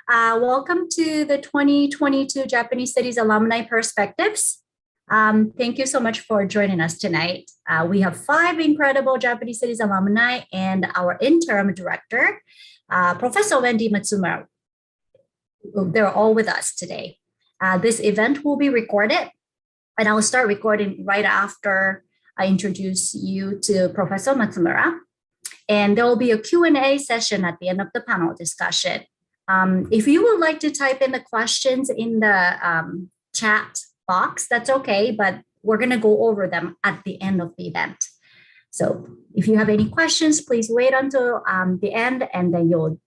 Welcome to the 2022 Japanese Studies Alumni Perspectives. Thank you so much for joining us tonight. We have 5 incredible Japanese Studies alumni and our interim director, Professor Wendy Matsumura. They're all with us today. This event will be recorded, and I will start recording right after I introduce you to Professor Matsumura. And there will be a Q&A session at the end of the panel discussion. If you would like to type in the questions in the chat box, that's okay, but we're going to go over them at the end of the event. So if you have any questions, please wait until the end, and then you'll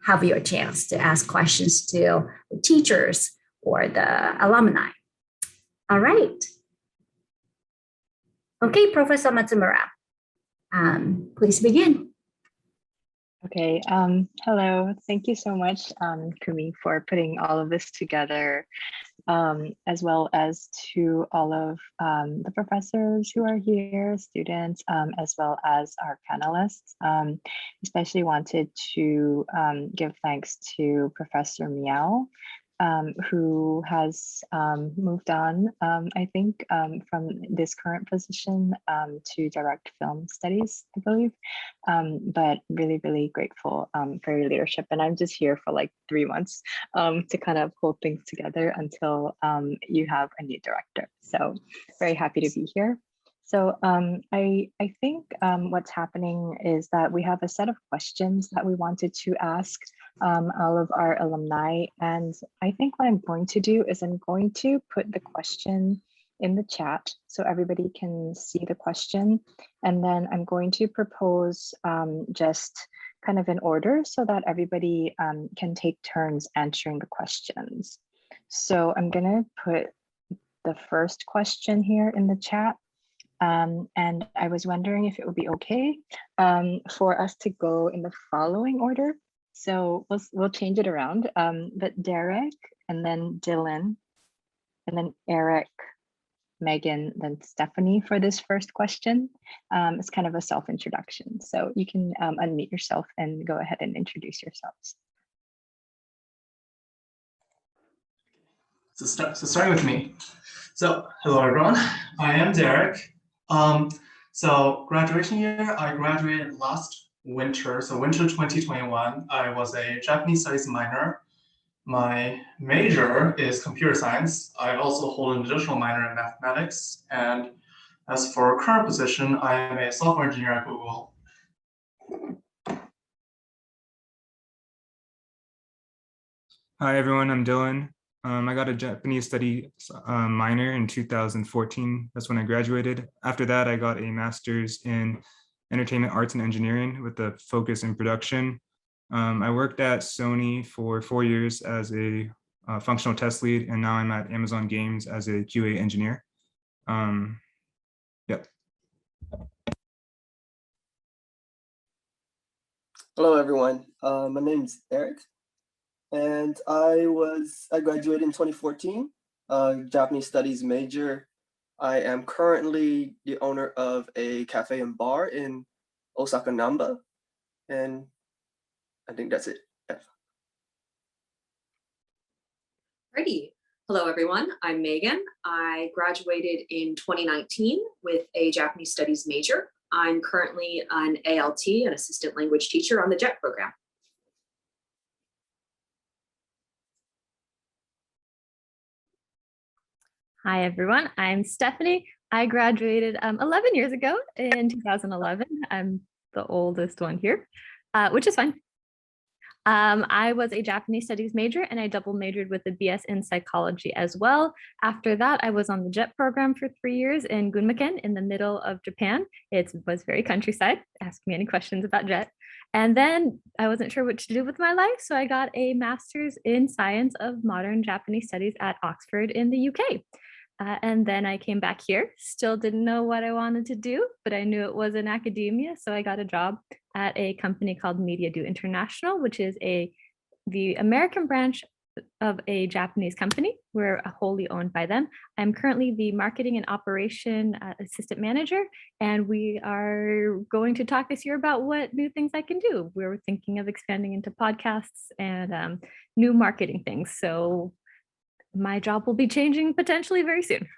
have your chance to ask questions to the teachers or the alumni. All right. Okay, Professor Matsumura, please begin. Okay, hello. Thank you so much, Kumi, for putting all of this together, as well as to all of the professors who are here, students, as well as our panelists. Especially wanted to give thanks to Professor Miao, who has moved on, I think, from this current position to direct film studies, I believe. But really, really grateful for your leadership. And I'm just here for like 3 months to kind of hold things together until you have a new director. So very happy to be here. So I think what's happening is that we have a set of questions that we wanted to ask all of our alumni. And I think what I'm going to do is I'm going to put the question in the chat so everybody can see the question. And then I'm going to propose just kind of in order so that everybody can take turns answering the questions. So I'm going to put the first question here in the chat. And I was wondering if it would be okay for us to go in the following order. So we'll change it around, but Derek, and then Dylan, and then Eric, Megan, then Stephanie for this first question. It's kind of a self-introduction. So you can unmute yourself and go ahead and introduce yourselves. So starting with me. So hello everyone, I am Derek. So graduation year, I graduated last winter, so winter 2021. I was a Japanese studies minor. My major is computer science. I also hold an additional minor in mathematics. And as for current position, I am a software engineer at Google. Hi everyone, I'm Dylan. I got a Japanese studies minor in 2014. That's when I graduated. After that, I got a master's in entertainment arts and engineering with a focus in production. I worked at Sony for 4 years as a functional test lead, and now I'm at Amazon Games as a QA engineer. Yep. Hello everyone, my name's Eric. And I graduated in 2014, Japanese studies major. I am currently the owner of a cafe and bar in Osaka, Namba. And I think that's it. Alrighty. Hello, everyone. I'm Megan. I graduated in 2019 with a Japanese studies major. I'm currently an ALT, an assistant language teacher on the JET program. Hi, everyone. I'm Stephanie. I graduated 11 years ago in 2011. I'm the oldest one here, which is fine. I was a Japanese studies major, and I double majored with a BS in psychology as well. After that, I was on the JET program for 3 years in Gunma-ken in the middle of Japan. It was very countryside. Ask me any questions about JET. And then I wasn't sure what to do with my life, so I got a master's in science of modern Japanese studies at Oxford in the UK. And then I came back here, still didn't know what I wanted to do, but I knew it was in academia. So I got a job at a company called Media Do International, which is the American branch of a Japanese company. We're wholly owned by them. I'm currently the marketing and operation assistant manager, and we are going to talk this year about what new things I can do. We're thinking of expanding into podcasts and new marketing things. So my job will be changing potentially very soon.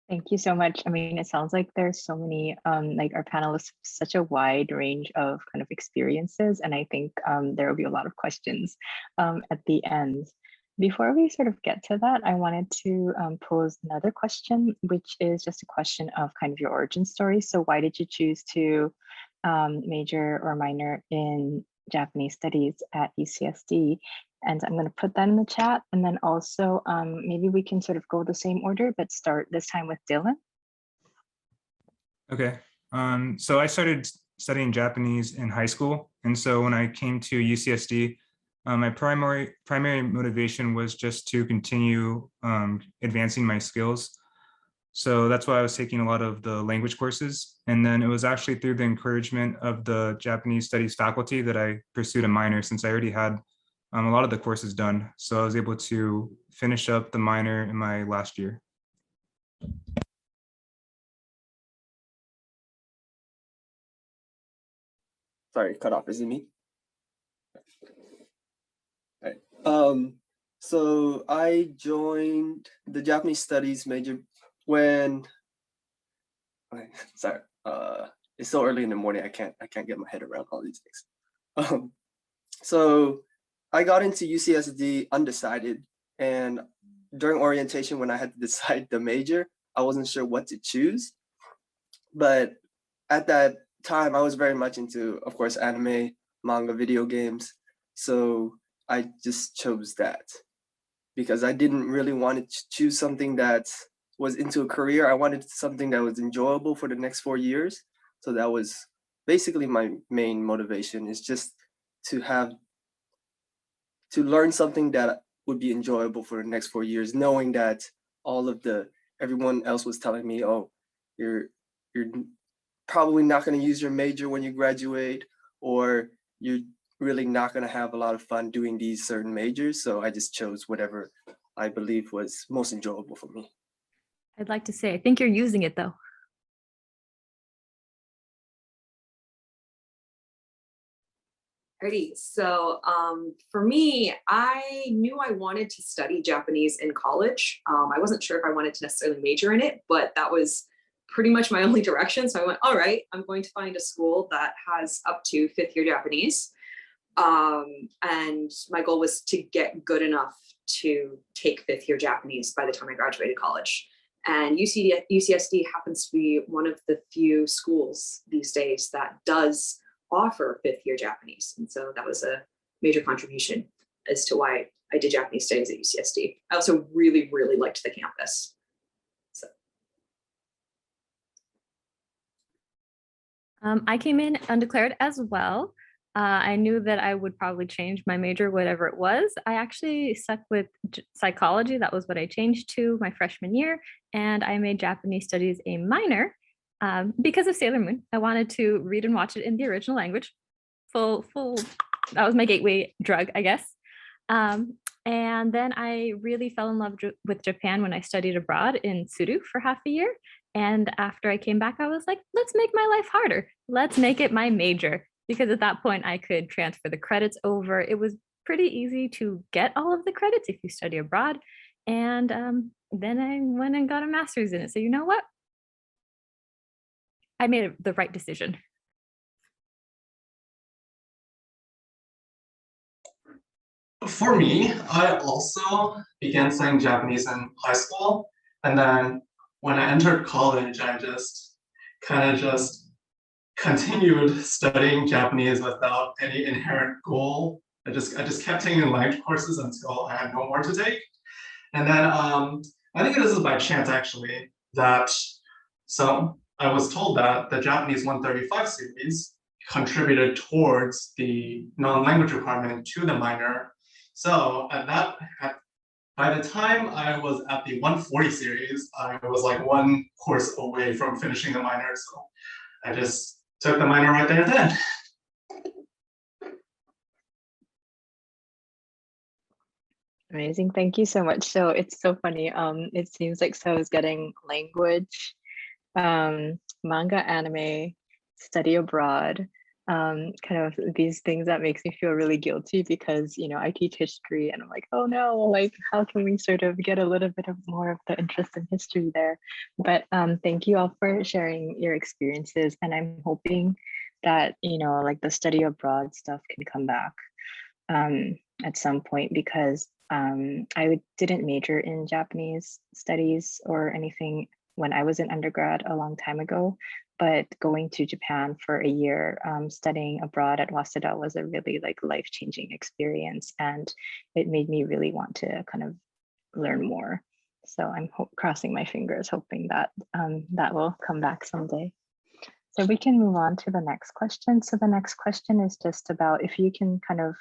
Thank you so much. I mean, it sounds like there's so many, like our panelists, such a wide range of kind of experiences. And I think there will be a lot of questions at the end. Before we sort of get to that, I wanted to pose another question, which is just a question of kind of your origin story. So why did you choose to major or minor in Japanese studies at UCSD? And I'm going to put that in the chat. And then also maybe we can sort of go the same order, but start this time with Dylan. Okay. So I started studying Japanese in high school. And so when I came to UCSD, my primary motivation was just to continue advancing my skills. So that's why I was taking a lot of the language courses. And then it was actually through the encouragement of the Japanese studies faculty that I pursued a minor, since I already had a lot of the courses done. So I was able to finish up the minor in my last year. Sorry, cut off. Is it me? All right. So I joined the Japanese studies major when. Okay, sorry. It's so early in the morning. I can't get my head around all these things. So I got into UCSD undecided, and during orientation, when I had to decide the major, I wasn't sure what to choose. But at that time, I was very much into, of course, anime, manga, video games. So I just chose that because I didn't really want to choose something that was into a career. I wanted something that was enjoyable for the next 4 years. So that was basically my main motivation, is just to learn something that would be enjoyable for the next 4 years, knowing that everyone else was telling me, oh, you're probably not going to use your major when you graduate, or you're really not going to have a lot of fun doing these certain majors. So I just chose whatever I believe was most enjoyable for me. I'd like to say, I think you're using it though. Alrighty, so for me, I knew I wanted to study Japanese in college. I wasn't sure if I wanted to necessarily major in it, but that was pretty much my only direction. So I went, all right, I'm going to find a school that has up to 5th year Japanese. And my goal was to get good enough to take 5th year Japanese by the time I graduated college. And UCSD happens to be one of the few schools these days that does offer 5th year Japanese. And so that was a major contribution as to why I did Japanese studies at UCSD. I also really, really liked the campus. So. I came in undeclared as well. I knew that I would probably change my major, whatever it was. I actually stuck with psychology. That was what I changed to my freshman year. And I made Japanese studies a minor because of Sailor Moon. I wanted to read and watch it in the original language. Full, that was my gateway drug, I guess. And then I really fell in love with Japan when I studied abroad in Tsuru for half a year. And after I came back, I was like, let's make my life harder. Let's make it my major. Because at that point I could transfer the credits over. It was pretty easy to get all of the credits if you study abroad. And then I went and got a master's in it. So you know what? I made the right decision. For me, I also began studying Japanese in high school. And then when I entered college, I just continued studying Japanese without any inherent goal. I just kept taking language courses until I had no more to take. And then I think this is by chance actually so I was told that the Japanese 135 series contributed towards the non-language requirement to the minor. So by the time I was at the 140 series, I was like one course away from finishing the minor. So I just took the minor right there and then. Amazing. Thank you so much. So it's so funny. It seems like so is getting language, manga, anime, study abroad, kind of these things that makes me feel really guilty because, you know, I teach history and I'm like, oh no, like how can we sort of get a little bit of more of the interest in history there? But thank you all for sharing your experiences. And I'm hoping that, you know, like the study abroad stuff can come back at some point because didn't major in Japanese studies or anything when I was in undergrad a long time ago, but going to Japan for a year studying abroad at Waseda was a really like life-changing experience, and it made me really want to kind of learn more. So I'm crossing my fingers, hoping that that will come back someday. So we can move on to the next question. So the next question is just about if you can kind of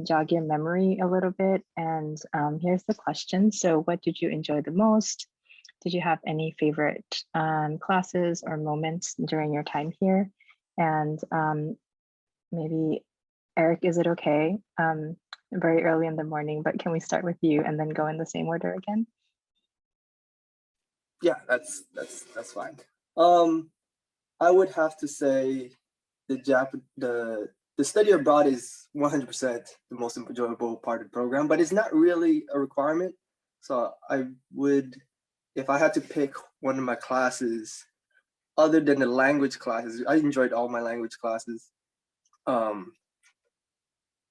jog your memory a little bit. And here's the question. So what did you enjoy the most? Did you have any favorite classes or moments during your time here? And maybe Eric, is it okay? Very early in the morning, but can we start with you and then go in the same order again? Yeah, that's fine. I would have to say the study abroad is 100% the most enjoyable part of the program, but it's not really a requirement. So I would, if I had to pick one of my classes, other than the language classes, I enjoyed all my language classes.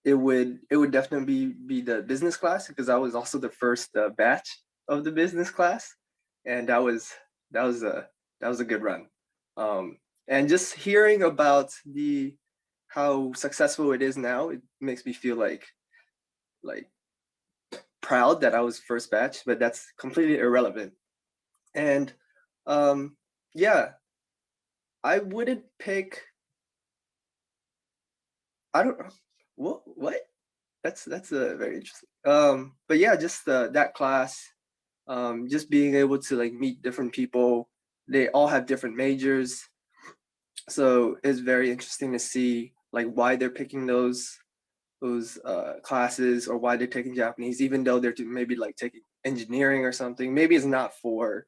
It would definitely be the business class because I was also the first batch of the business class, and that was a good run. And just hearing about how successful it is now, it makes me feel like proud that I was first batch, but that's completely irrelevant. And yeah, I wouldn't pick. I don't know what. That's a very interesting. But yeah, just that class, just being able to like meet different people. They all have different majors, so it's very interesting to see like why they're picking those classes or why they're taking Japanese, even though they're maybe like taking engineering or something. Maybe it's not for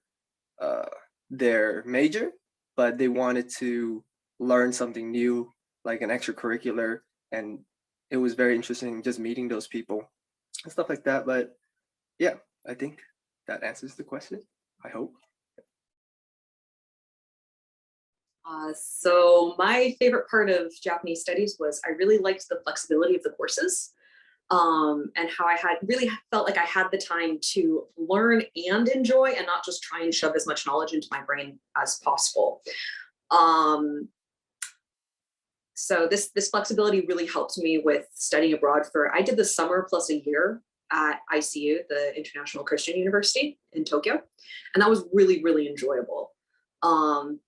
their major, but they wanted to learn something new, like an extracurricular, and it was very interesting just meeting those people and stuff like that. But yeah, I think that answers the question, I hope. So my favorite part of Japanese studies was I really liked the flexibility of the courses, and how I had really felt like I had the time to learn and enjoy and not just try and shove as much knowledge into my brain as possible. So this flexibility really helped me with studying abroad I did the summer plus a year at ICU, the International Christian University in Tokyo. And that was really, really enjoyable.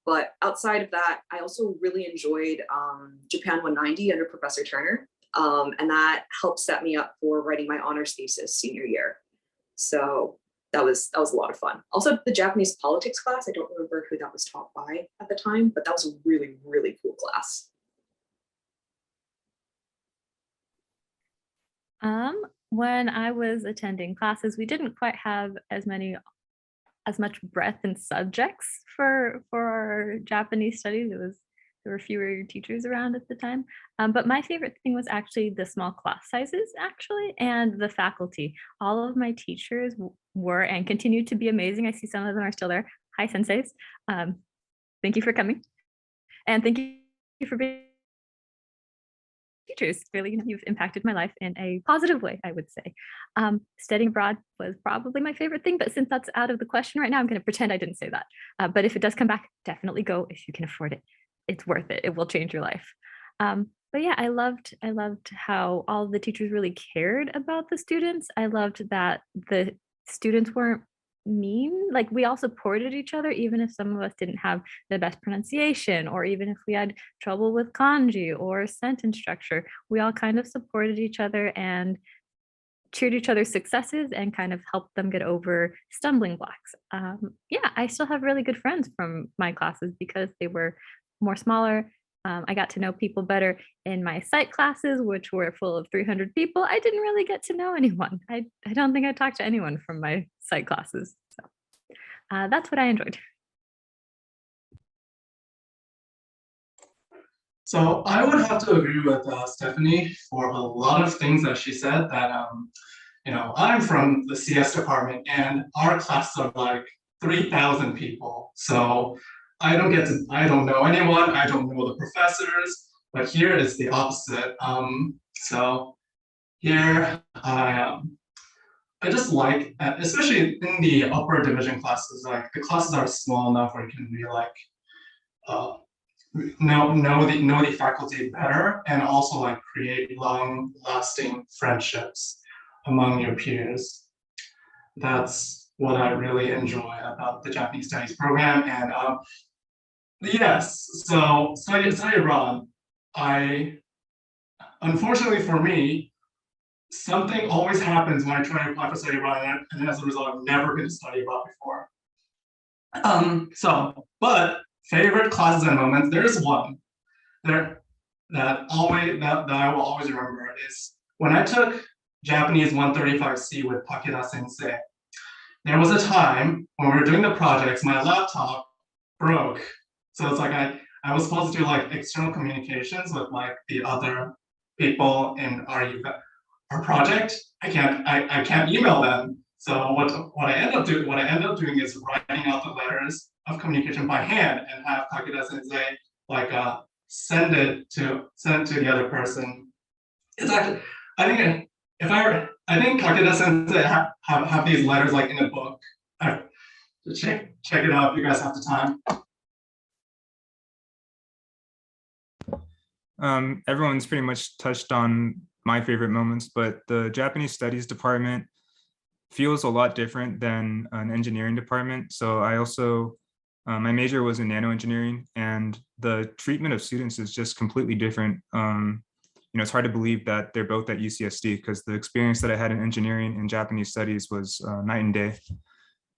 But outside of that, I also really enjoyed Japan 190 under Professor Turner. And that helped set me up for writing my honors thesis senior year. So that was a lot of fun. Also, the Japanese politics class, I don't remember who that was taught by at the time, but that was a really, really cool class. When I was attending classes, we didn't quite have as much breadth in subjects for our Japanese studies. There were fewer teachers around at the time. But my favorite thing was actually the small class sizes, actually, and the faculty. All of my teachers were and continue to be amazing. I see some of them are still there. Hi, senseis. Thank you for coming. And thank you for being teachers. Really, you've impacted my life in a positive way, I would say. Studying abroad was probably my favorite thing, but since that's out of the question right now, I'm going to pretend I didn't say that. But if it does come back, definitely go if you can afford it. It's worth it. It will change your life. But yeah, I loved how all the teachers really cared about the students. I loved that the students weren't mean. Like, we all supported each other, even if some of us didn't have the best pronunciation, or even if we had trouble with kanji or sentence structure. We all kind of supported each other and cheered each other's successes and kind of helped them get over stumbling blocks. Yeah, I still have really good friends from my classes because they were more smaller. I got to know people better in my psych classes, which were full of 300 people. I didn't really get to know anyone. I don't think I talked to anyone from my psych classes. So that's what I enjoyed. So I would have to agree with Stephanie for a lot of things that she said. That I'm from the CS department, and our classes are like 3,000 people. So I don't know anyone. I don't know the professors. But here is the opposite. So here I just like, especially in the upper division classes, like the classes are small enough where you can be like. Know the faculty better, and also like create long-lasting friendships among your peers. That's what I really enjoy about the Japanese Studies program. And yes, so study abroad. Unfortunately for me, something always happens when I try to apply for study abroad, and as a result, I've never been to study abroad before. But favorite classes and moments, there's one there that I will always remember is when I took Japanese 135C with Takeda Sensei. There was a time when we were doing the projects, my laptop broke. So it's like I was supposed to do like external communications with like the other people in our project. I can't email them. So what I end up doing is writing out the letters of communication by hand and have Takeda Sensei like send it to the other person. It's actually I think Takeda Sensei have these letters like in a book. Check it out if you guys have the time. Everyone's pretty much touched on my favorite moments, but the Japanese Studies department feels a lot different than an engineering department. So I also, my major was in nanoengineering, and the treatment of students is just completely different. It's hard to believe that they're both at UCSD because the experience that I had in engineering and Japanese studies was night and day.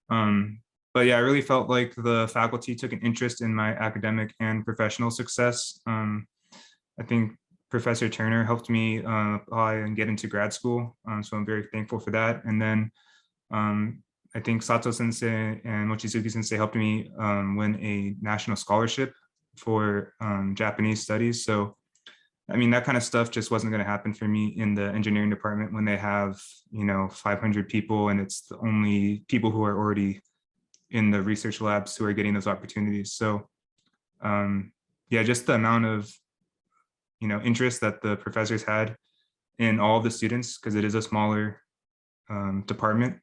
But yeah, I really felt like the faculty took an interest in my academic and professional success. I think Professor Turner helped me apply and get into grad school. So I'm very thankful for that. And then I think Sato Sensei and Mochizuki Sensei helped me win a national scholarship for Japanese studies. So, I mean, that kind of stuff just wasn't going to happen for me in the engineering department when they have, 500 people and it's the only people who are already in the research labs who are getting those opportunities. So yeah, just the amount of, interest that the professors had in all of the students, because it is a smaller department,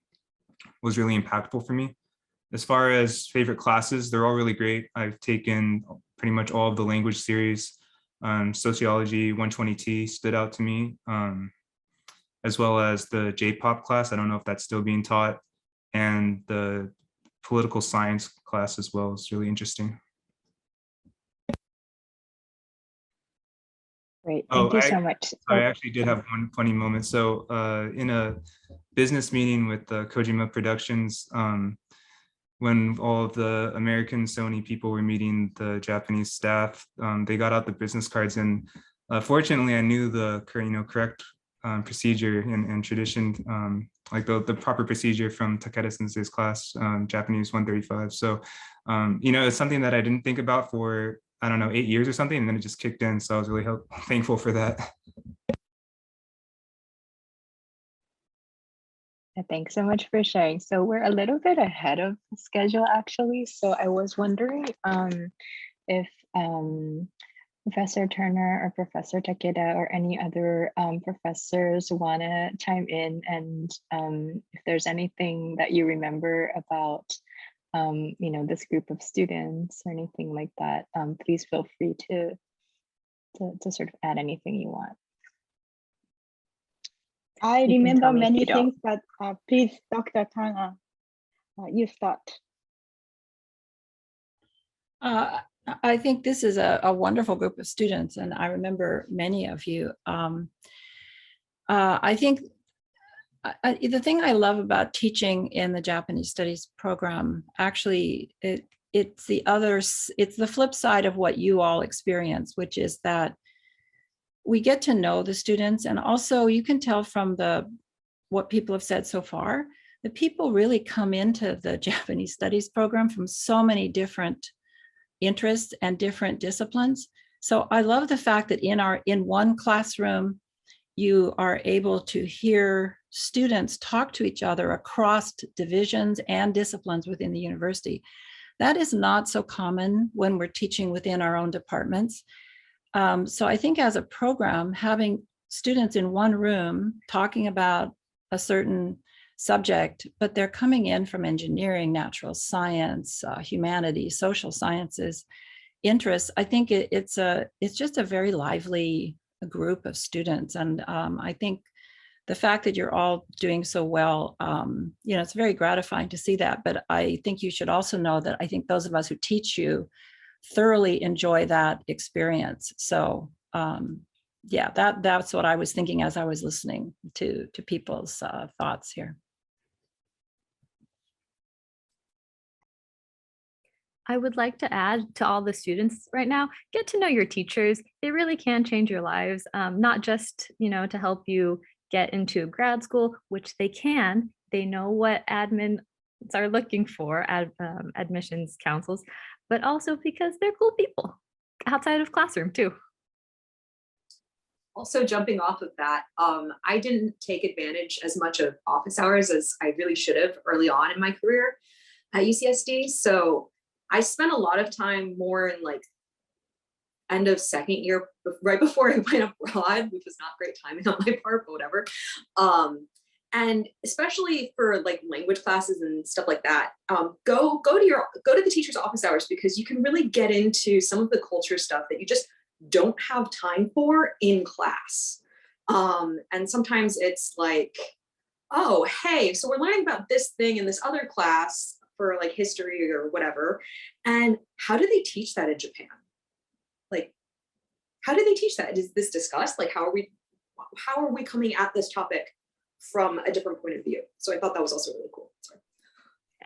was really impactful for me. As far as favorite classes, they're all really great. I've taken pretty much all of the language series. Sociology 120T stood out to me, as well as the J-pop class. I don't know if that's still being taught, and the political science class as well is really interesting. Great, thank you so much. I actually did have one funny moment. So in a business meeting with Kojima Productions, when all of the American Sony people were meeting the Japanese staff, they got out the business cards, and fortunately I knew the correct procedure and tradition, like the proper procedure from Takeda Sensei's class, Japanese 135. So it's something that I didn't think about for, I don't know, 8 years or something, and then it just kicked in. So I was really thankful for that. Thanks so much for sharing. So we're a little bit ahead of schedule, actually. So I was wondering if Professor Turner or Professor Takeda or any other professors want to chime in, and if there's anything that you remember about this group of students or anything like that, please feel free to sort of add anything you want. I You can remember tell me if many you don't. things, but please, Dr. Tang, you start. I think this is a wonderful group of students, and I remember many of you. I think the thing I love about teaching in the Japanese Studies program, actually, it's the flip side of what you all experience, which is that we get to know the students, and also you can tell from what people have said so far, that people really come into the Japanese studies program from so many different interests and different disciplines. So I love the fact that in one classroom, you are able to hear students talk to each other across divisions and disciplines within the university. That is not so common when we're teaching within our own departments. So I think as a program, having students in one room talking about a certain subject, but they're coming in from engineering, natural science, humanities, social sciences, interests, I think it's just a very lively group of students. And I think the fact that you're all doing so well, it's very gratifying to see that. But I think you should also know that I think those of us who teach you thoroughly enjoy that experience. So yeah, that's what I was thinking as I was listening to people's thoughts here. I would like to add to all the students right now, get to know your teachers. They really can change your lives, not just, to help you get into grad school, which they can. They know what admins are looking for, admissions councils, but also because they're cool people outside of classroom too. Also, jumping off of that, I didn't take advantage as much of office hours as I really should have early on in my career at UCSD. So I spent a lot of time more in like end of second year, right before I went abroad, which was not great timing on my part, but whatever. And especially for like language classes and stuff like that, go to the teacher's office hours, because you can really get into some of the culture stuff that you just don't have time for in class. And sometimes it's like, oh, hey, so we're learning about this thing in this other class for like history or whatever. And how do they teach that in Japan? Like, how do they teach that? Is this discussed? Like, how are we coming at this topic from a different point of view? So I thought that was also really cool. Sorry.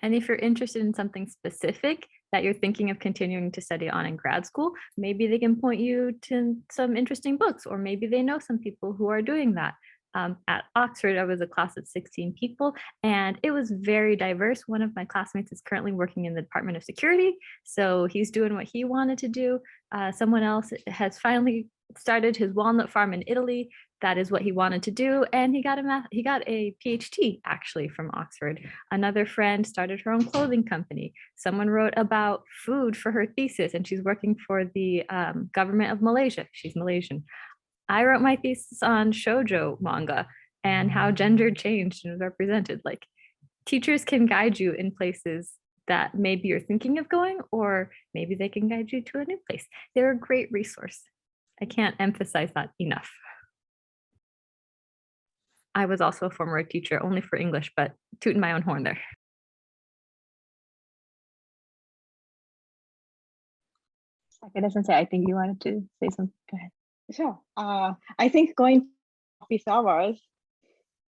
And if you're interested in something specific that you're thinking of continuing to study on in grad school, maybe they can point you to some interesting books, or maybe they know some people who are doing that. At Oxford, I was a class of 16 people, and it was very diverse. One of my classmates is currently working in the Department of Security, so he's doing what he wanted to do. Someone else has finally started his walnut farm in Italy. That is what he wanted to do, and he got a PhD actually from Oxford. Another friend started her own clothing company. Someone wrote about food for her thesis, and she's working for the government of Malaysia. She's Malaysian. I wrote my thesis on shoujo manga and how gender changed and was represented. Like, teachers can guide you in places that maybe you're thinking of going, or maybe they can guide you to a new place. They're a great resource. I can't emphasize that enough. I was also a former teacher, only for English, but tooting my own horn there. Sakura-sensei, I think you wanted to say something. Go ahead. Sure. I think going to office hours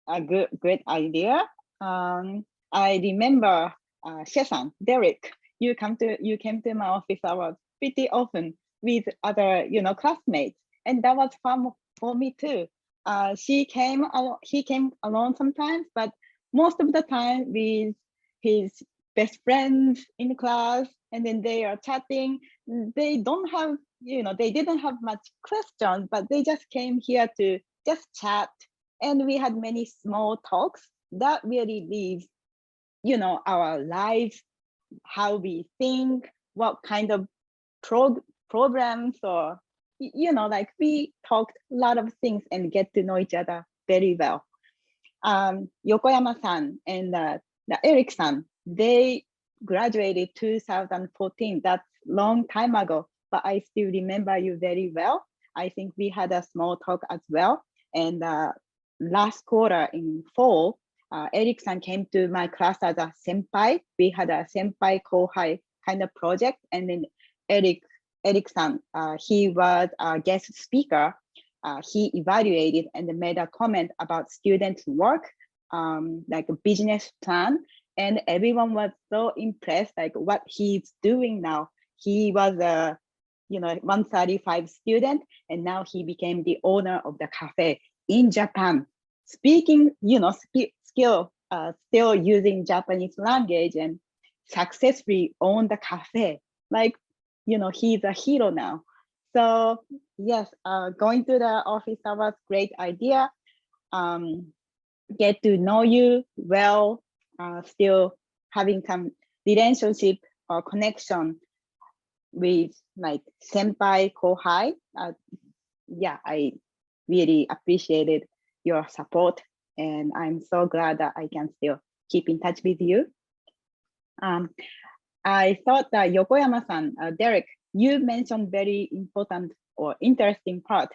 a great idea. I remember Shesan, Derek, you came to my office hours pretty often with other classmates, and that was fun for me too. He came alone sometimes, but most of the time with his best friends in the class, and then they are chatting. They didn't have much questions, but they just came here to just chat, and we had many small talks that really leaves, our lives, how we think, what kind of programs, or like we talked a lot of things and get to know each other very well. Yokoyama-san and Eric-san, they graduated 2014. That's long time ago, but I still remember you very well. I think we had a small talk as well. And last quarter in fall, Eric-san came to my class as a senpai. We had a senpai kohai kind of project, and then Eric-san, he was a guest speaker. He evaluated and made a comment about students' work, like a business plan. and everyone was so impressed, like what he's doing now. He was a 135 student, and now he became the owner of the cafe in Japan, speaking still using Japanese language, and successfully own the cafe. Like, he's a hero now. So yes, going to the office hours, great idea. Get to know you well, still having some relationship or connection with like senpai, kohai. Yeah, I really appreciated your support, and I'm so glad that I can still keep in touch with you. I thought that Yokoyama-san, Derek, you mentioned very important or interesting part.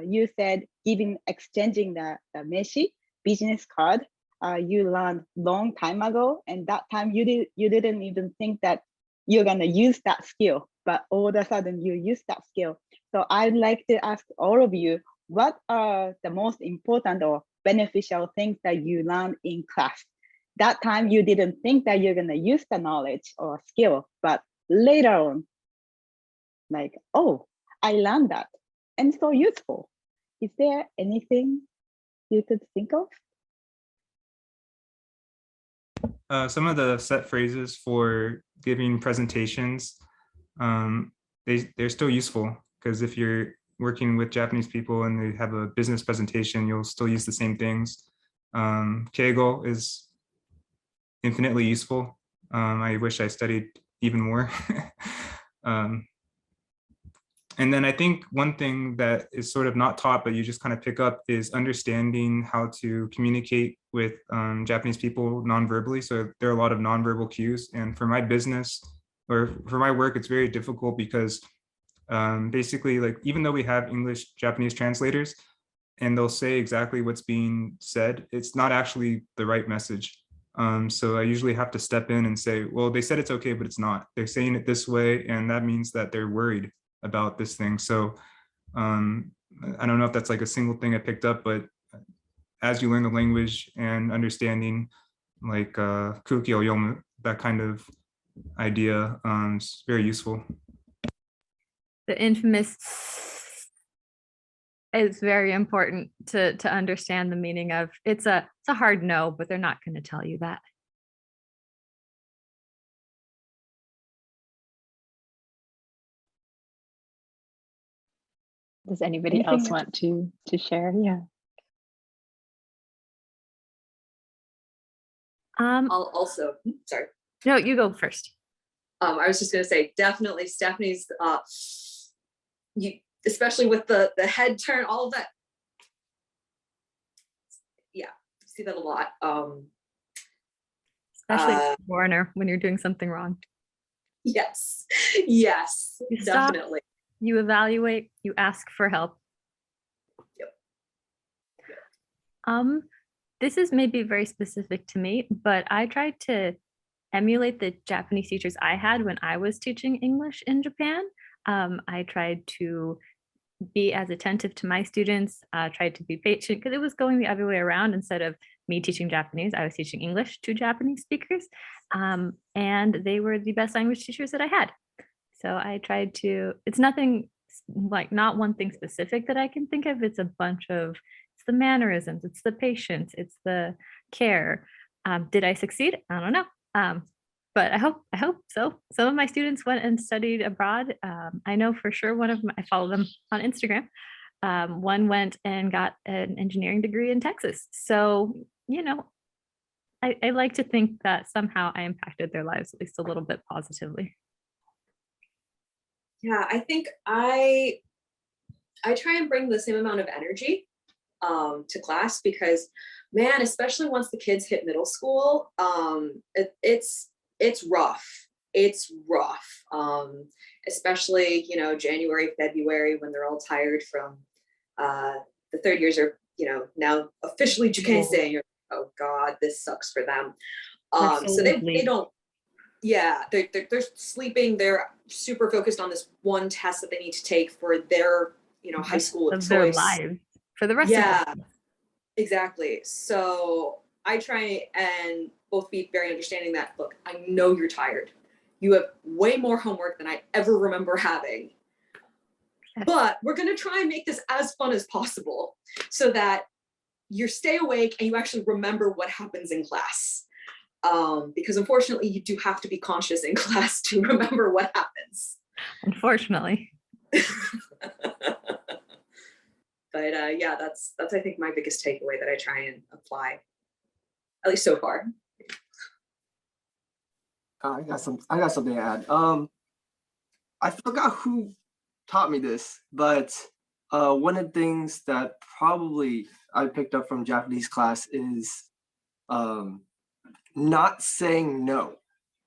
You said exchanging the meshi business card. You learned long time ago, and that time you didn't even think that you're gonna use that skill, but all of a sudden you use that skill. So I'd like to ask all of you, what are the most important or beneficial things that you learned in class? That time you didn't think that you're gonna use the knowledge or skill, but later on, like, oh, I learned that, and so useful. Is there anything you could think of? Some of the set phrases for giving presentations, they're still useful, because if you're working with Japanese people and they have a business presentation, you'll still use the same things. Keigo is infinitely useful. I wish I studied even more. And then I think one thing that is sort of not taught, but you just kind of pick up, is understanding how to communicate with Japanese people non-verbally. So there are a lot of non-verbal cues. And for my business or for my work, it's very difficult because basically, like, even though we have English Japanese translators and they'll say exactly what's being said, it's not actually the right message. So I usually have to step in and say, well, they said it's okay, but it's not. They're saying it this way, and that means that they're worried about this thing. So I don't know if that's like a single thing I picked up, but as you learn the language and understanding like kuki o yomu, that kind of idea, is very useful. The infamous is very important to understand the meaning of. It's a hard no, but they're not going to tell you that. Does anybody Anything else want to share? Yeah. I'll also, sorry. No, you go first. I was just going to say, definitely Stephanie's, especially with the head turn, all of that. Yeah, see that a lot. Especially as a foreigner when you're doing something wrong. Yes, You stop, definitely. you evaluate, you ask for help. Yep. This is maybe very specific to me, but I tried to emulate the Japanese teachers I had when I was teaching English in Japan. I tried to be as attentive to my students, tried to be patient, because it was going the other way around. Instead of me teaching Japanese, I was teaching English to Japanese speakers, and they were the best language teachers that I had. So I tried to, it's nothing like, not one thing specific that I can think of. It's a bunch of, it's the mannerisms, it's the patience, it's the care. Did I succeed? I don't know. But I hope so. Some of my students went and studied abroad. I know for sure I follow them on Instagram. One went and got an engineering degree in Texas. So, I like to think that somehow I impacted their lives at least a little bit positively. Yeah, I think I try and bring the same amount of energy to class, because, man, especially once the kids hit middle school, it's rough. It's rough, especially, January, February, when they're all tired from the third years are, now officially Jukensei, and you're like, oh God, this sucks for them. So they don't, yeah, they're sleeping. They're super focused on this one test that they need to take for their, high school of choice. Their lives for the rest of them. Exactly. So I try and both be very understanding that, look, I know you're tired. You have way more homework than I ever remember having. But we're going to try and make this as fun as possible so that you stay awake and you actually remember what happens in class. Because unfortunately, you do have to be conscious in class to remember what happens. Unfortunately. But yeah, that's I think my biggest takeaway that I try and apply, at least so far. I got something to add. I forgot who taught me this, but one of the things that probably I picked up from Japanese class is not saying no,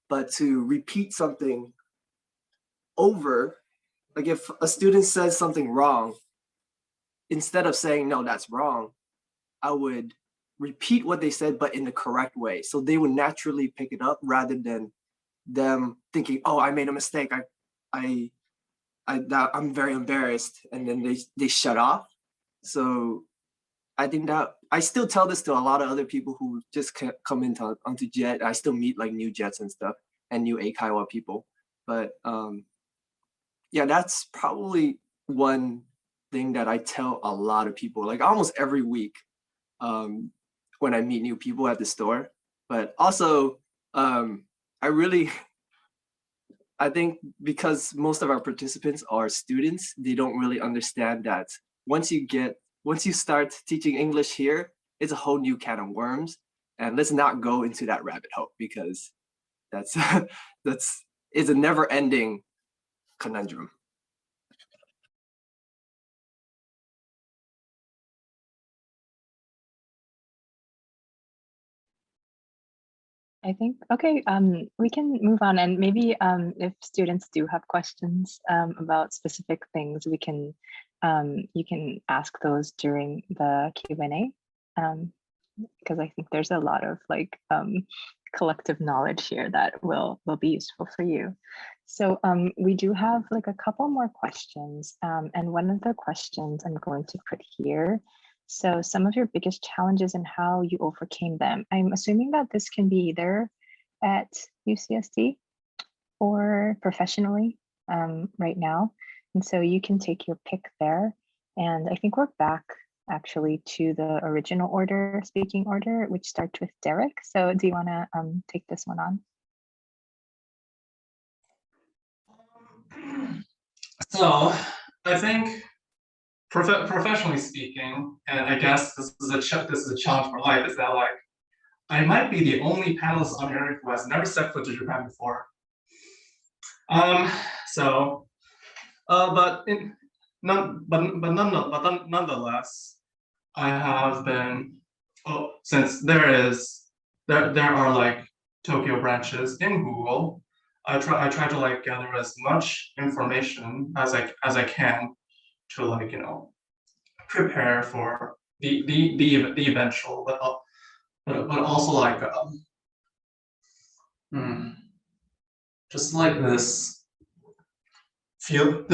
but to repeat something over. Like if a student says something wrong, instead of saying, no, that's wrong, I would repeat what they said, but in the correct way. So they would naturally pick it up rather than them thinking, oh, I made a mistake. I'm very embarrassed. And then they shut off. So I think that I still tell this to a lot of other people who just come onto JET. I still meet like new JETs and stuff and new Eikaiwa people. But yeah, that's probably one thing that I tell a lot of people, like almost every week when I meet new people at the store. But also, I think because most of our participants are students, they don't really understand that once you start teaching English here, it's a whole new can of worms. And let's not go into that rabbit hole because that's it's a never-ending conundrum. I think, okay, we can move on, and maybe if students do have questions about specific things, we can you can ask those during the Q&A, because I think there's a lot of like collective knowledge here that will be useful for you. So we do have like a couple more questions, and one of the questions I'm going to put here. So some of your biggest challenges and how you overcame them. I'm assuming that this can be either at UCSD or professionally right now. And so you can take your pick there. And I think we're back actually to the original order, speaking order, which starts with Derek. So do you want to take this one on? So I think professionally speaking, and I guess this is a challenge for life, is that like I might be the only panelist on here who has never set foot to Japan before. Nonetheless, I have been. Oh, since there are like Tokyo branches in Google, I try to like gather as much information as I can to like prepare for the eventual, but also like just like this feel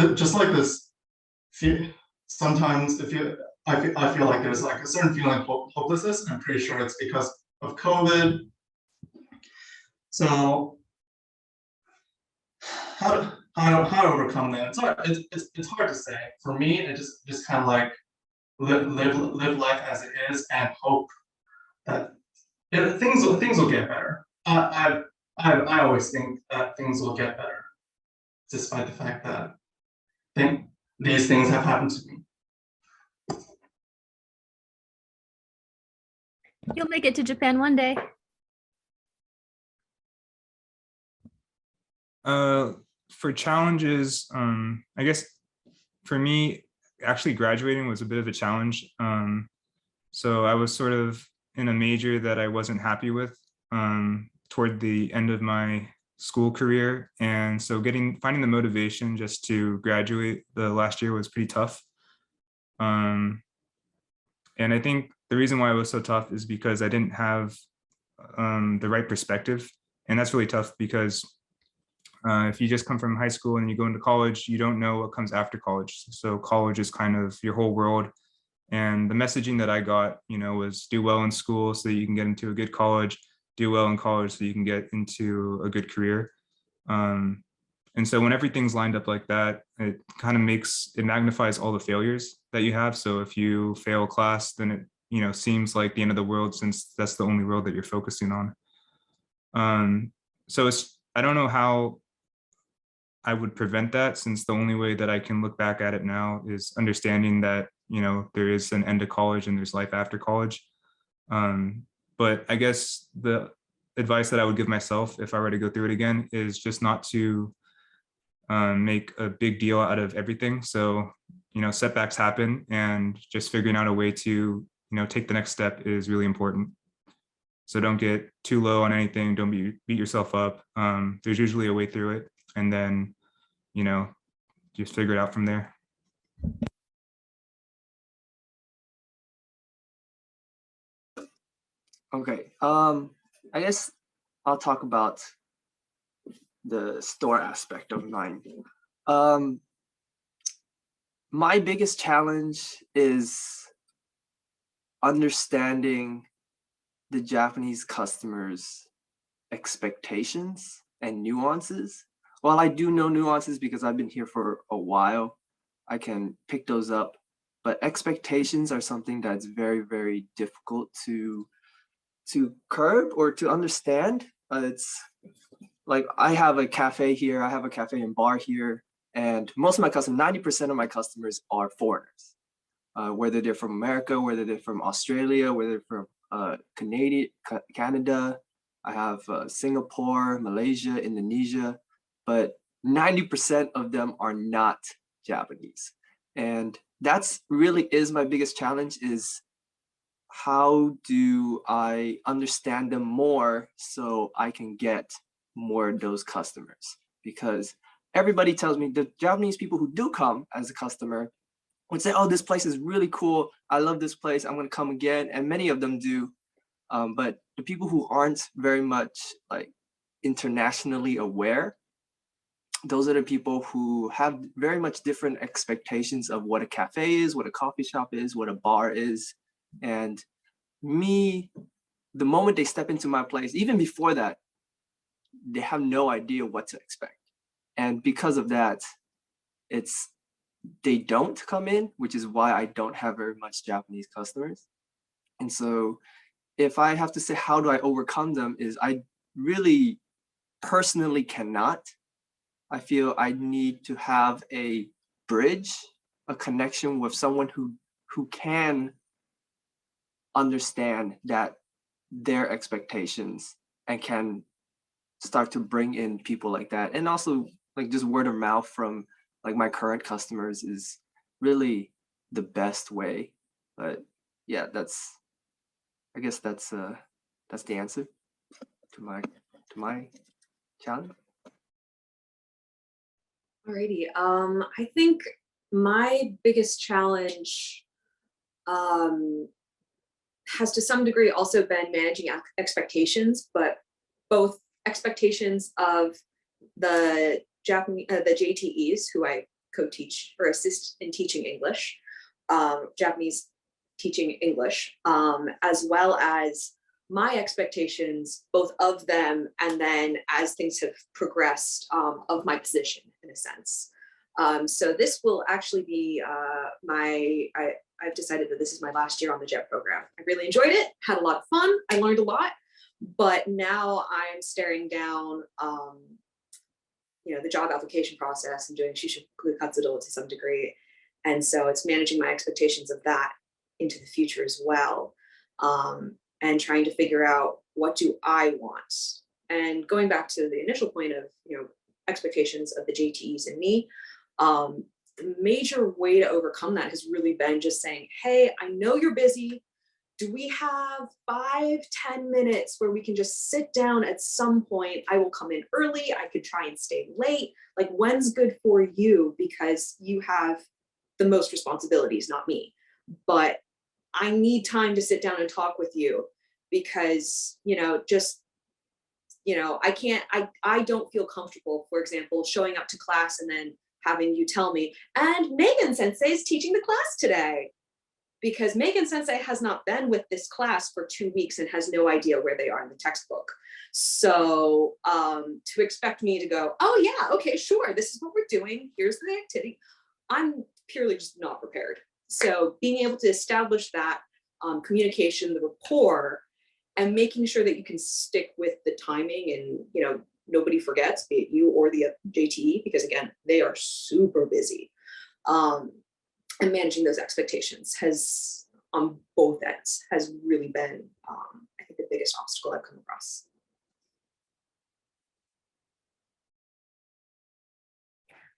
sometimes I feel like there's like a certain feeling of hopelessness. I'm pretty sure it's because of COVID. So how to overcome that? It's hard to say. For me, it just kind of like live life as it is and hope that things will get better. I always think that things will get better, despite the fact that these things have happened to me. You'll make it to Japan one day. For challenges, I guess for me, actually graduating was a bit of a challenge. So I was sort of in a major that I wasn't happy with toward the end of my school career. And so finding the motivation just to graduate the last year was pretty tough. And I think the reason why it was so tough is because I didn't have the right perspective. And that's really tough because if you just come from high school and you go into college, you don't know what comes after college. So college is kind of your whole world. And the messaging that I got, was do well in school so that you can get into a good college. do well in college so you can get into a good career. And so when everything's lined up like that, it kind of it magnifies all the failures that you have. So if you fail a class, then it seems like the end of the world, since that's the only world that you're focusing on. So I don't know how I would prevent that, since the only way that I can look back at it now is understanding that, there is an end to college and there's life after college. But I guess the advice that I would give myself if I were to go through it again is just not to make a big deal out of everything. So, setbacks happen, and just figuring out a way to, take the next step is really important. So don't get too low on anything. Don't beat yourself up. There's usually a way through it, and then, just figure it out from there. Okay. I guess I'll talk about the store aspect of mine. My biggest challenge is understanding the Japanese customers' expectations and nuances. While I do know nuances because I've been here for a while, I can pick those up, but expectations are something that's very, very difficult to curb or to understand. It's like I have a cafe here, I have a cafe and bar here, and most of my customers, 90% of my customers are foreigners. Whether they're from America, whether they're from Australia, whether they're from Canada, I have Singapore, Malaysia, Indonesia, but 90% of them are not Japanese. And that's really is my biggest challenge, is how do I understand them more so I can get more of those customers? Because everybody tells me, the Japanese people who do come as a customer would say, oh, this place is really cool. I love this place. I'm going to come again. And many of them do. But the people who aren't very much like internationally aware, those are the people who have very much different expectations of what a cafe is, what a coffee shop is, what a bar is. And the moment they step into my place, even before that, they have no idea what to expect. And because of that, they don't come in, which is why I don't have very much Japanese customers. And so if I have to say, how do I overcome them, is I really personally cannot. I feel I need to have a bridge, a connection with someone who can understand that their expectations and can start to bring in people like that. And also like just word of mouth from like my current customers is really the best way. But yeah, I guess that's the answer to my challenge. Alrighty. I think my biggest challenge has to some degree also been managing expectations, but both expectations of the JTEs who I co-teach or assist in teaching English, Japanese teaching English, as well as my expectations, both of them, and then as things have progressed, of my position in a sense. So this will actually be I've decided that this is my last year on the JET program. I really enjoyed it, had a lot of fun, I learned a lot, but now I'm staring down the job application process and doing Shishoku Katsudo to some degree. And so it's managing my expectations of that into the future as well. And trying to figure out, what do I want? And going back to the initial point of, expectations of the JTEs and me, the major way to overcome that has really been just saying, hey, I know you're busy. Do we have 5-10 minutes where we can just sit down at some point? I will come in early. I could try and stay late. Like, when's good for you? Because you have the most responsibilities, not me. But I need time to sit down and talk with you because, I don't feel comfortable, for example, showing up to class and then having you tell me, and Megan Sensei is teaching the class today. because Megan Sensei has not been with this class for 2 weeks and has no idea where they are in the textbook. So to expect me to go, oh yeah, okay, sure, this is what we're doing, here's the activity, I'm purely just not prepared. So being able to establish that communication, the rapport, and making sure that you can stick with the timing and, you know, nobody forgets, be it you or the JTE, because again, they are super busy. And managing those expectations has, on both ends, has really been, I think, the biggest obstacle I've come across.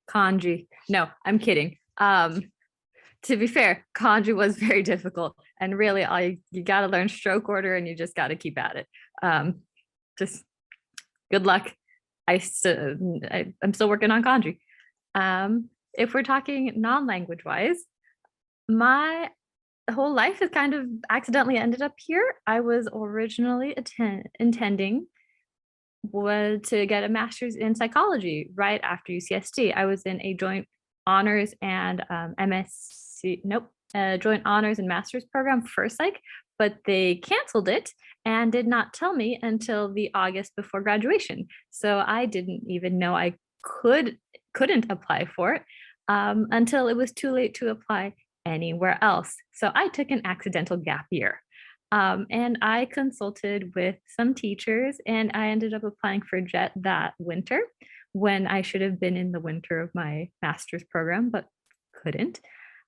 Kanji. No, I'm kidding. To be fair, kanji was very difficult, and really, you got to learn stroke order, and you just got to keep at it. Just good luck. I'm still working on kanji. If we're talking non-language wise, my whole life has kind of accidentally ended up here. I was originally intending to get a master's in psychology right after UCSD. I was in a joint honors and joint honors and master's program for psych, but they canceled it and did not tell me until the August before graduation. So I didn't even know I couldn't apply for it until it was too late to apply anywhere else. So I took an accidental gap year. And I consulted with some teachers, and I ended up applying for JET that winter when I should have been in the winter of my master's program, but couldn't.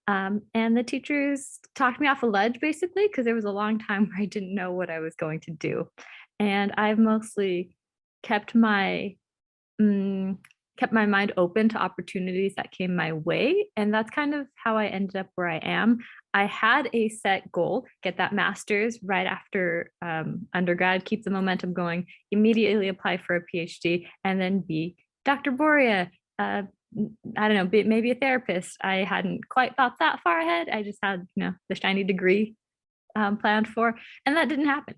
And the teachers talked me off a ledge, basically, because there was a long time where I didn't know what I was going to do. And I've mostly kept my mind open to opportunities that came my way. And that's kind of how I ended up where I am. I had a set goal, get that master's right after undergrad, keep the momentum going, immediately apply for a PhD, and then be Dr. Boria, I don't know, maybe a therapist. I hadn't quite thought that far ahead. I just had, the shiny degree planned for, and that didn't happen.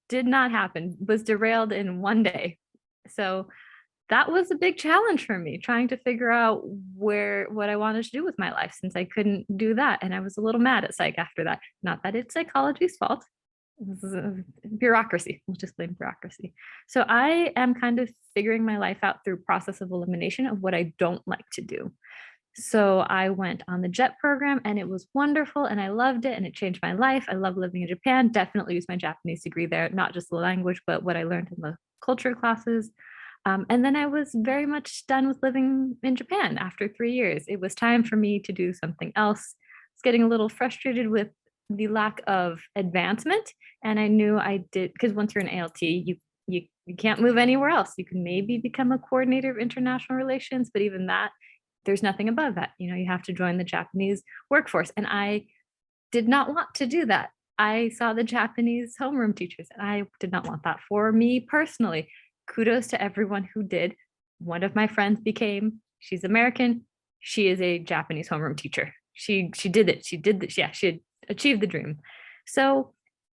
Did not happen, was derailed in one day. So that was a big challenge for me, trying to figure out what I wanted to do with my life, since I couldn't do that. And I was a little mad at psych after that. Not that it's psychology's fault. This is bureaucracy. We'll just blame bureaucracy. So I am kind of figuring my life out through process of elimination of what I don't like to do. So I went on the JET program, and it was wonderful, and I loved it, and it changed my life. I love living in Japan. Definitely used my Japanese degree there, not just the language, but what I learned in the culture classes. And then I was very much done with living in Japan after 3 years. It was time for me to do something else. I was getting a little frustrated with the lack of advancement. And I knew I did, because once you're an ALT, you can't move anywhere else. You can maybe become a coordinator of international relations, but even that, there's nothing above that. You have to join the Japanese workforce. And I did not want to do that. I saw the Japanese homeroom teachers, and I did not want that for me personally. Kudos to everyone who did. One of my friends she's American. She is a Japanese homeroom teacher. She did it. She did this. Yeah, she had achieved the dream. So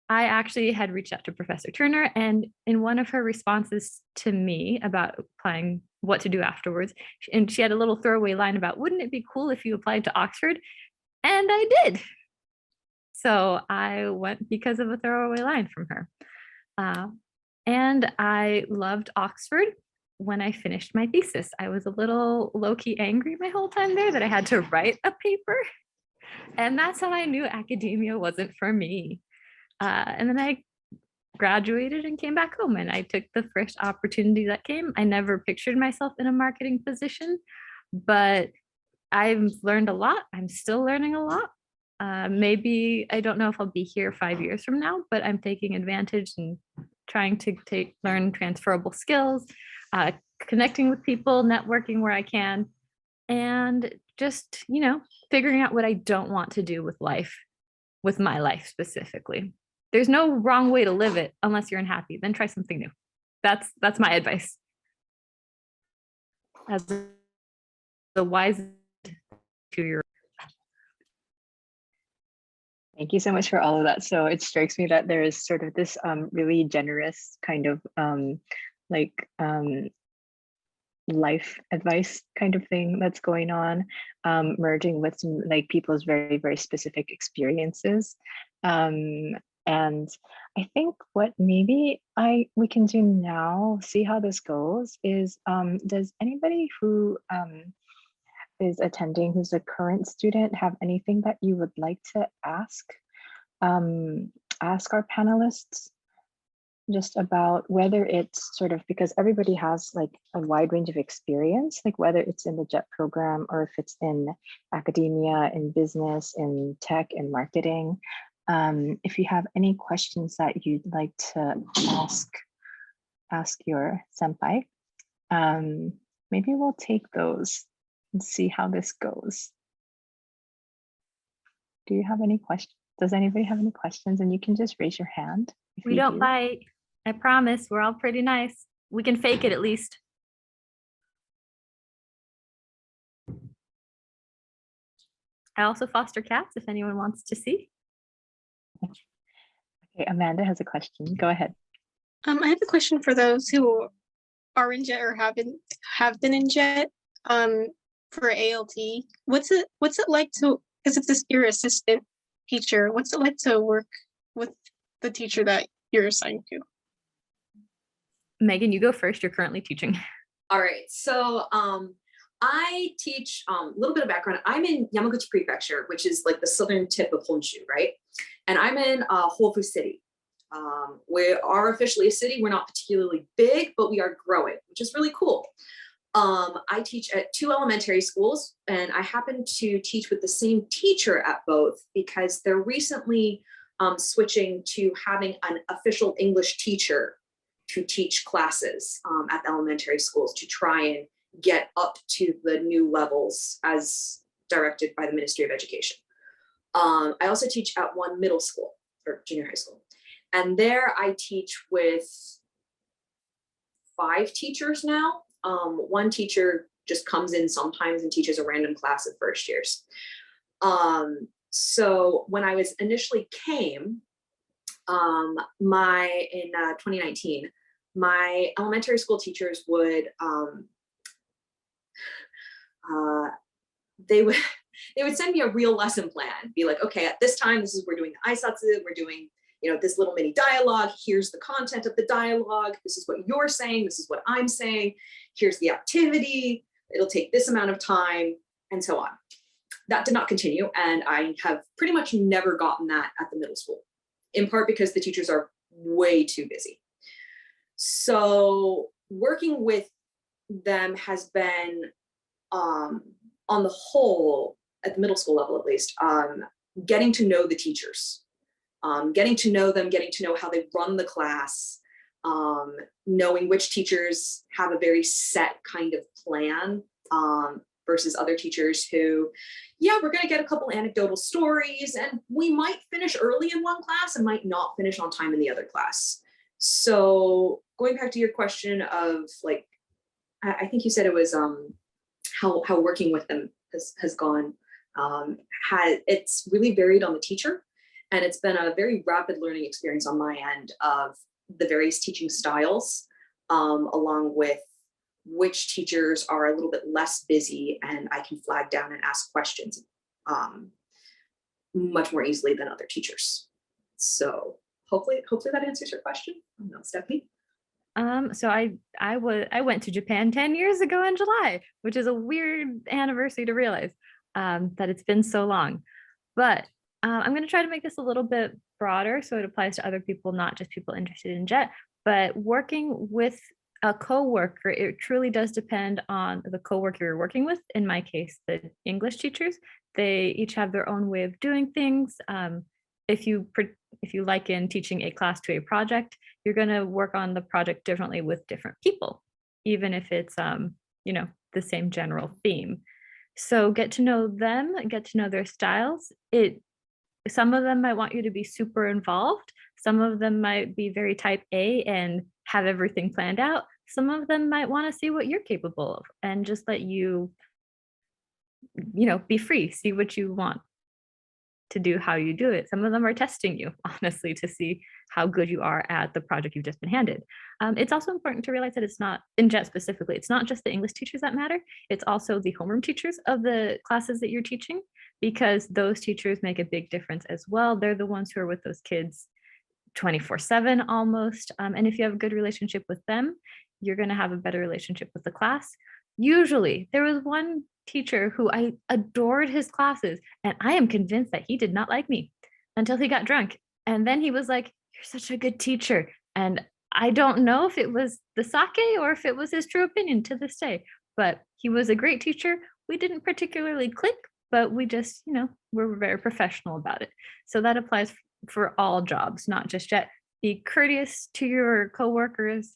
I actually had reached out to Professor Turner, and in one of her responses to me about applying what to do afterwards, and she had a little throwaway line about, wouldn't it be cool if you applied to Oxford? And I did. So I went because of a throwaway line from her. And I loved Oxford. When I finished my thesis, I was a little low-key angry my whole time there that I had to write a paper. And that's how I knew academia wasn't for me. And then I graduated and came back home, and I took the first opportunity that came. I never pictured myself in a marketing position, but I've learned a lot. I'm still learning a lot. Maybe I don't know if I'll be here 5 years from now, but I'm taking advantage and trying to learn transferable skills, connecting with people, networking where I can, and just, figuring out what I don't want to do with life, with my life specifically. There's no wrong way to live it unless you're unhappy. Then try something new. That's my advice. As the wise 2-year-old. Thank you so much for all of that. So it strikes me that there is sort of this really generous kind of life advice kind of thing that's going on, merging with some like people's very, very specific experiences. And I think what maybe we can do now, see how this goes, is does anybody who is attending who's a current student have anything that you would like to ask our panelists, just about whether it's sort of, because everybody has like a wide range of experience, like whether it's in the JET program or if it's in academia, in business, in tech, in marketing. If you have any questions that you'd like to ask your senpai, maybe we'll take those and see how this goes. Do you have any questions? Does anybody have any questions? And you can just raise your hand. We don't bite. I promise. We're all pretty nice. We can fake it at least. I also foster cats if anyone wants to see. Okay, Amanda has a question. Go ahead. I have a question for those who are in JET or have been in JET for ALT. What's it like to, because it's your assistant teacher, what's it like to work with the teacher that you're assigned to? Megan, you go first. You're currently teaching. All right, so I teach a little bit of background. I'm in Yamaguchi Prefecture, which is like the southern tip of Honshu, right? And I'm in Hofu City. We are officially a city. We're not particularly big, but we are growing, which is really cool. I teach at 2 elementary schools, and I happen to teach with the same teacher at both because they're recently switching to having an official English teacher to teach classes at the elementary schools to try and get up to the new levels as directed by the Ministry of Education. I also teach at one middle school or junior high school. And there I teach with 5 teachers now. One teacher just comes in sometimes and teaches a random class of first years. So when I was initially came, in 2019, my elementary school teachers would, they would send me a real lesson plan, be like, okay, at this time, we're doing the Aisatsu, we're doing, this little mini dialogue, here's the content of the dialogue, this is what you're saying, this is what I'm saying, here's the activity, it'll take this amount of time, and so on. That did not continue, and I have pretty much never gotten that at the middle school, in part because the teachers are way too busy. So working with them has been, on the whole, at the middle school level at least, getting to know the teachers, getting to know them, getting to know how they run the class, knowing which teachers have a very set kind of plan versus other teachers who, yeah, we're going to get a couple anecdotal stories and we might finish early in one class and might not finish on time in the other class. So going back to your question of like, I think you said it was how working with them has gone. It's really varied on the teacher, and it's been a very rapid learning experience on my end of the various teaching styles, along with which teachers are a little bit less busy and I can flag down and ask questions much more easily than other teachers. So hopefully that answers your question. No, Stephanie. So I went to Japan 10 years ago in July, which is a weird anniversary to realize that it's been so long. But I'm going to try to make this a little bit broader so it applies to other people, not just people interested in JET. But working with a coworker, it truly does depend on the coworker you're working with. In my case, the English teachers, they each have their own way of doing things. If you liken teaching a class to a project, you're going to work on the project differently with different people, even if it's the same general theme. So get to know them, get to know their styles. Some of them might want you to be super involved. Some of them might be very type A and have everything planned out. Some of them might want to see what you're capable of and just let you, be free, see what you want. to do how you do it. Some of them are testing you, honestly, to see how good you are at the project you've just been handed. It's also important to realize that it's not, in JET specifically, it's not just the English teachers that matter, it's also the homeroom teachers of the classes that you're teaching, because those teachers make a big difference as well. They're the ones who are with those kids 24/7 almost. And if you have a good relationship with them, you're going to have a better relationship with the class. Usually, there was one teacher who I adored his classes, and I am convinced that he did not like me until he got drunk. And then he was like, "You're such a good teacher." And I don't know if it was the sake or if it was his true opinion to this day, but he was a great teacher. We didn't particularly click, but we just, we're very professional about it. So that applies for all jobs, not just JET. Be courteous to your coworkers.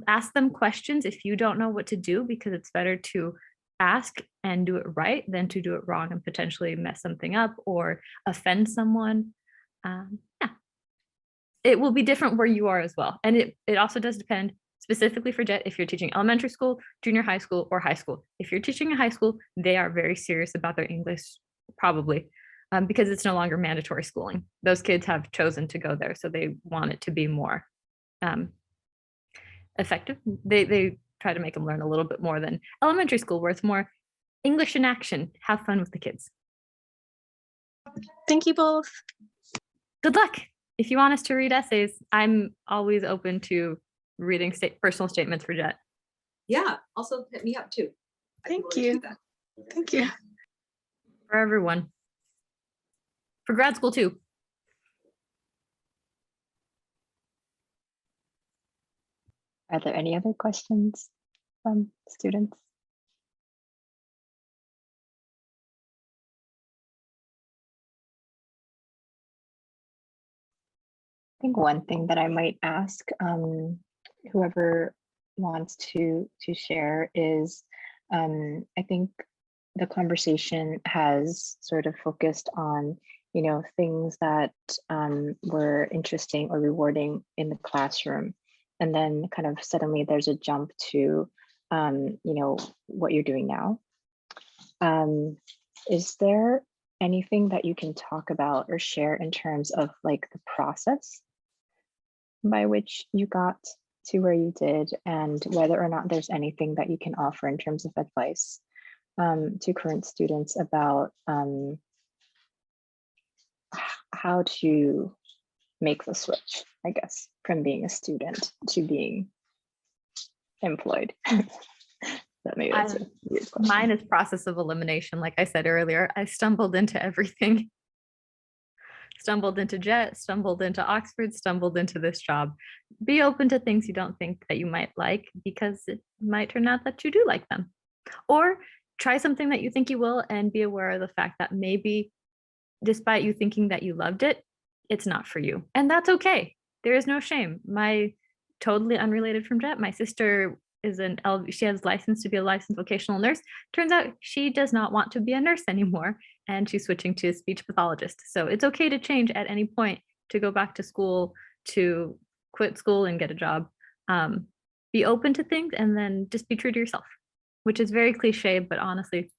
Ask them questions if you don't know what to do, because it's better to ask and do it right than to do it wrong and potentially mess something up or offend someone. Yeah, it will be different where you are as well. And it also does depend specifically for JET if you're teaching elementary school, junior high school, or high school. If you're teaching in high school, they are very serious about their English, probably, because it's no longer mandatory schooling. Those kids have chosen to go there, so they want it to be more effective. They try to make them learn a little bit more than elementary school, where it's more English in action. Have fun with the kids. Thank you both. Good luck. If you want us to read essays, I'm always open to reading personal statements for JET. Yeah, also hit me up too. Thank you. Thank you. For everyone. For grad school too. Are there any other questions from students? I think one thing that I might ask whoever wants to share is, I think the conversation has sort of focused on, things that were interesting or rewarding in the classroom. And then kind of suddenly there's a jump to, what you're doing now. Is there anything that you can talk about or share in terms of like the process by which you got to where you did, and whether or not there's anything that you can offer in terms of advice to current students about how to make the switch, I guess, from being a student to being employed? That maybe that's a weird question. Mine is process of elimination. Like I said earlier, I stumbled into everything. Stumbled into JET, stumbled into Oxford, stumbled into this job. Be open to things you don't think that you might like, because it might turn out that you do like them. Or try something that you think you will, and be aware of the fact that maybe despite you thinking that you loved it, it's not for you. And that's okay. There is no shame. Totally unrelated from JET, my sister is she has license to be a licensed vocational nurse. Turns out she does not want to be a nurse anymore, and she's switching to a speech pathologist. So it's okay to change at any point, to go back to school, to quit school and get a job. Be open to things, and then just be true to yourself, which is very cliche, but honestly,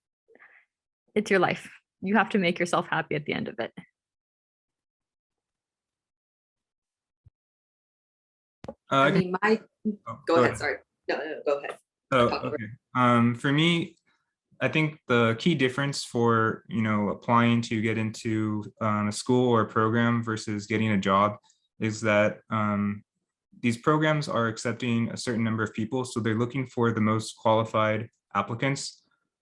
it's your life. You have to make yourself happy at the end of it. Go ahead. Sorry. No, go ahead. Oh, okay. For me, I think the key difference for, applying to get into a school or a program versus getting a job is that these programs are accepting a certain number of people. So they're looking for the most qualified applicants.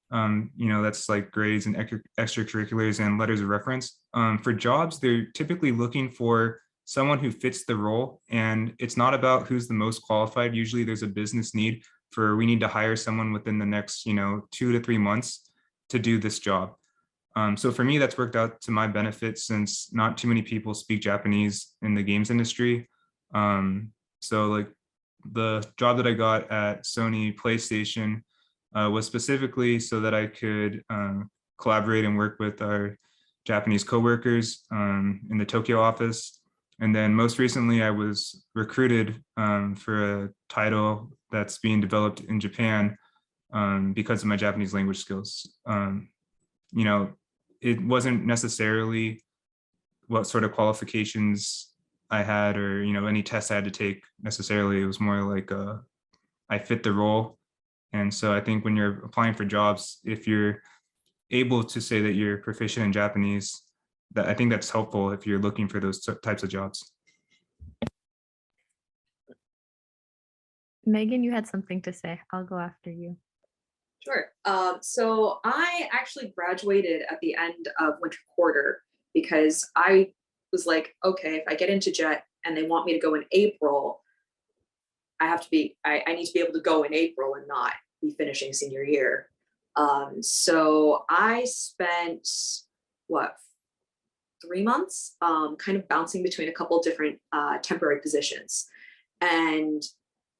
That's like grades and extracurriculars and letters of reference. For jobs, they're typically looking for someone who fits the role, and it's not about who's the most qualified. Usually there's a business need for, we need to hire someone within the next 2 to 3 months to do this job. So for me, that's worked out to my benefit, since not too many people speak Japanese in the games industry. So like the job that I got at Sony PlayStation was specifically so that I could collaborate and work with our Japanese coworkers in the Tokyo office. And then most recently, I was recruited for a title that's being developed in Japan because of my Japanese language skills. it wasn't necessarily what sort of qualifications I had or, any tests I had to take necessarily. It was more like I fit the role. And so I think when you're applying for jobs, if you're able to say that you're proficient in Japanese, that I think that's helpful if you're looking for those types of jobs. Megan, you had something to say. I'll go after you. Sure. So I actually graduated at the end of winter quarter because I was like, okay, if I get into JET and they want me to go in April, I need to be able to go in April and not be finishing senior year. So I spent 3 months kind of bouncing between a couple different temporary positions. And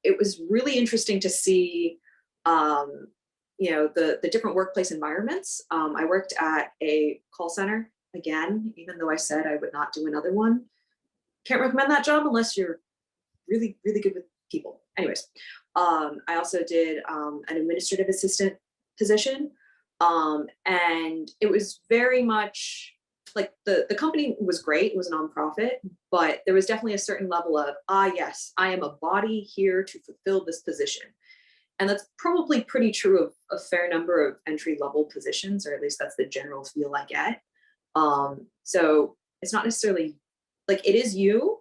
it was really interesting to see the different workplace environments. I worked at a call center again, even though I said I would not do another one. Can't recommend that job unless you're really, really good with people. Anyways, I also did an administrative assistant position. And it was very much like the company was great. It was a nonprofit, but there was definitely a certain level of, yes, I am a body here to fulfill this position. And that's probably pretty true of a fair number of entry level positions, or at least that's the general feel I get. So it's not necessarily like it is you,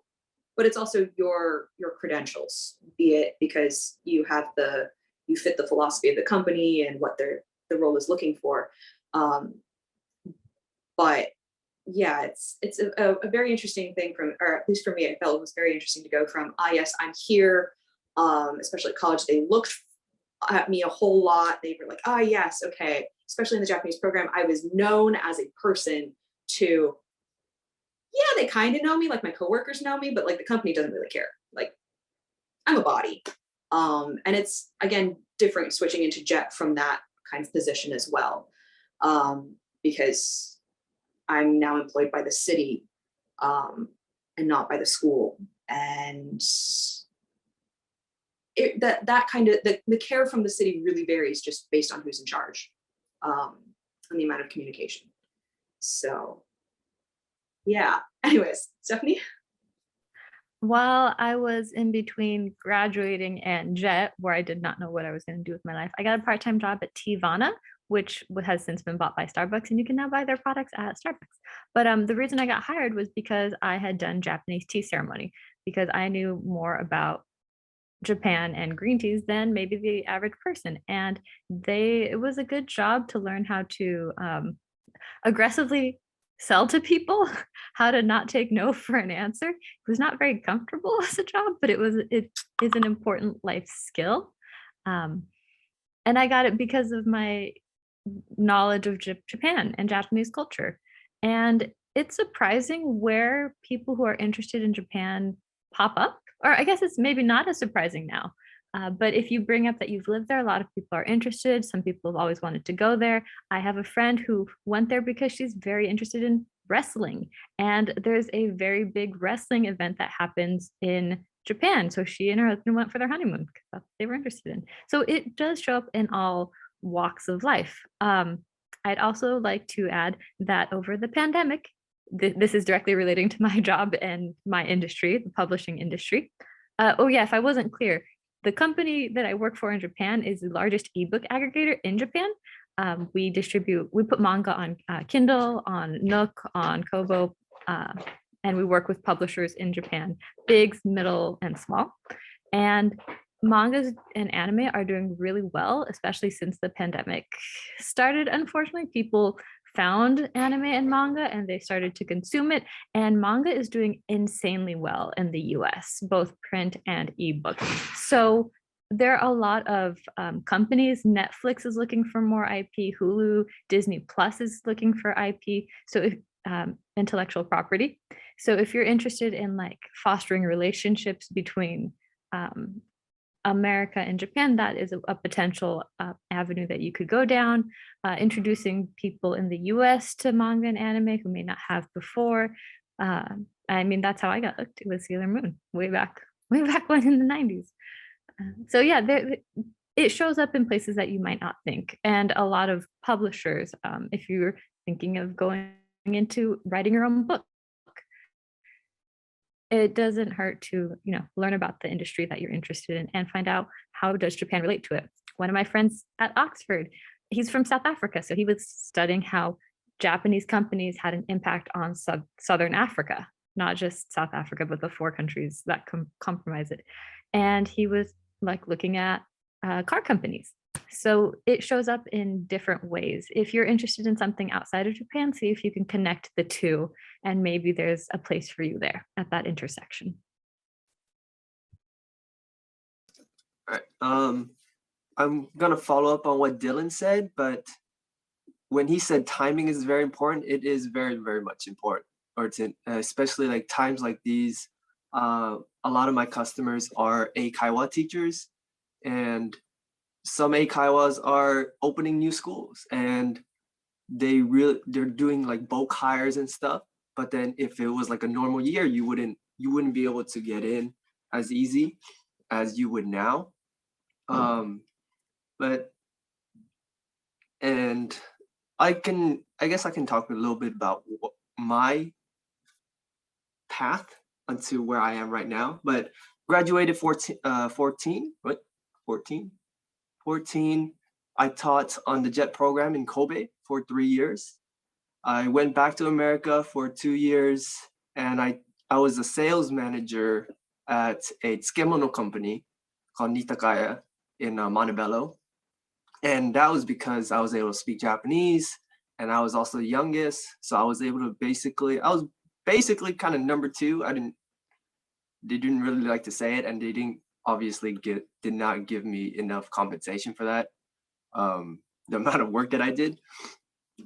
but it's also your credentials, be it because you fit the philosophy of the company and what the role is looking for. But yeah, it's a very interesting thing or at least for me, I felt it was very interesting to go from, yes, I'm here, especially at college, they looked at me a whole lot. They were like, yes, okay. Especially in the Japanese program, I was known as a person to, they kind of know me, like my coworkers know me, but like the company doesn't really care. Like I'm a body. And it's, again, different switching into JET from that kind of position as well. Because I'm now employed by the city and not by the school. And that kind of the care from the city really varies just based on who's in charge and the amount of communication. So yeah, anyways, Stephanie. While I was in between graduating and JET, where I did not know what I was going to do with my life, I got a part-time job at Teavana, which has since been bought by Starbucks, and you can now buy their products at Starbucks. But the reason I got hired was because I had done Japanese tea ceremony, because I knew more about Japan and green teas than maybe the average person. And it was a good job to learn how to aggressively sell to people, how to not take no for an answer. It was not very comfortable as a job, but it is an important life skill. And I got it because of my knowledge of Japan and Japanese culture. And it's surprising where people who are interested in Japan pop up. Or I guess it's maybe not as surprising now. But if you bring up that you've lived there, a lot of people are interested. Some people have always wanted to go there. I have a friend who went there because she's very interested in wrestling. And there's a very big wrestling event that happens in Japan. So she and her husband went for their honeymoon because that's what they were interested in. So it does show up in all walks of life. I'd also like to add that over the pandemic, this is directly relating to my job and my industry, the publishing industry. If I wasn't clear, the company that I work for in Japan is the largest ebook aggregator in Japan. We put manga on Kindle, on Nook, on Kobo, and we work with publishers in Japan, big, middle, and small. And mangas and anime are doing really well, especially since the pandemic started. Unfortunately, people found anime and manga and they started to consume it, and manga is doing insanely well in the US, both print and ebook. So there are a lot of companies. Netflix is looking for more IP, Hulu, Disney Plus is looking for IP, so intellectual property. So if you're interested in like fostering relationships between America and Japan, that is a potential avenue that you could go down. Introducing people in the US to manga and anime who may not have before. I mean, that's how I got hooked. It was Sailor Moon way back when in the 90s. So yeah, it shows up in places that you might not think. And a lot of publishers, if you're thinking of going into writing your own book. It doesn't hurt to, learn about the industry that you're interested in and find out how does Japan relate to it. One of my friends at Oxford, he's from South Africa, so he was studying how Japanese companies had an impact on Southern Africa, not just South Africa, but the 4 countries that comprise it. And he was like looking at car companies. So it shows up in different ways. If you're interested in something outside of Japan, see if you can connect the two, and maybe there's a place for you there at that intersection. All right. I'm gonna follow up on what Dylan said, but when he said timing is very important, it is very, very much important. Or to, especially like times like these, a lot of my customers are eikaiwa teachers, and some eikaiwas are opening new schools, and they're doing like bulk hires and stuff. But then if it was like a normal year, you wouldn't be able to get in as easy as you would now. And I guess I can talk a little bit about my path unto where I am right now. But graduated 14. I taught on the JET program in Kobe for 3 years. I went back to America for 2 years, and I was a sales manager at a tsukemono company called Nitakaya in Montebello. And that was because I was able to speak Japanese, and I was also the youngest. So I was able to I was basically kind of number 2. They didn't really like to say it, and they did not give me enough compensation for that, the amount of work that I did.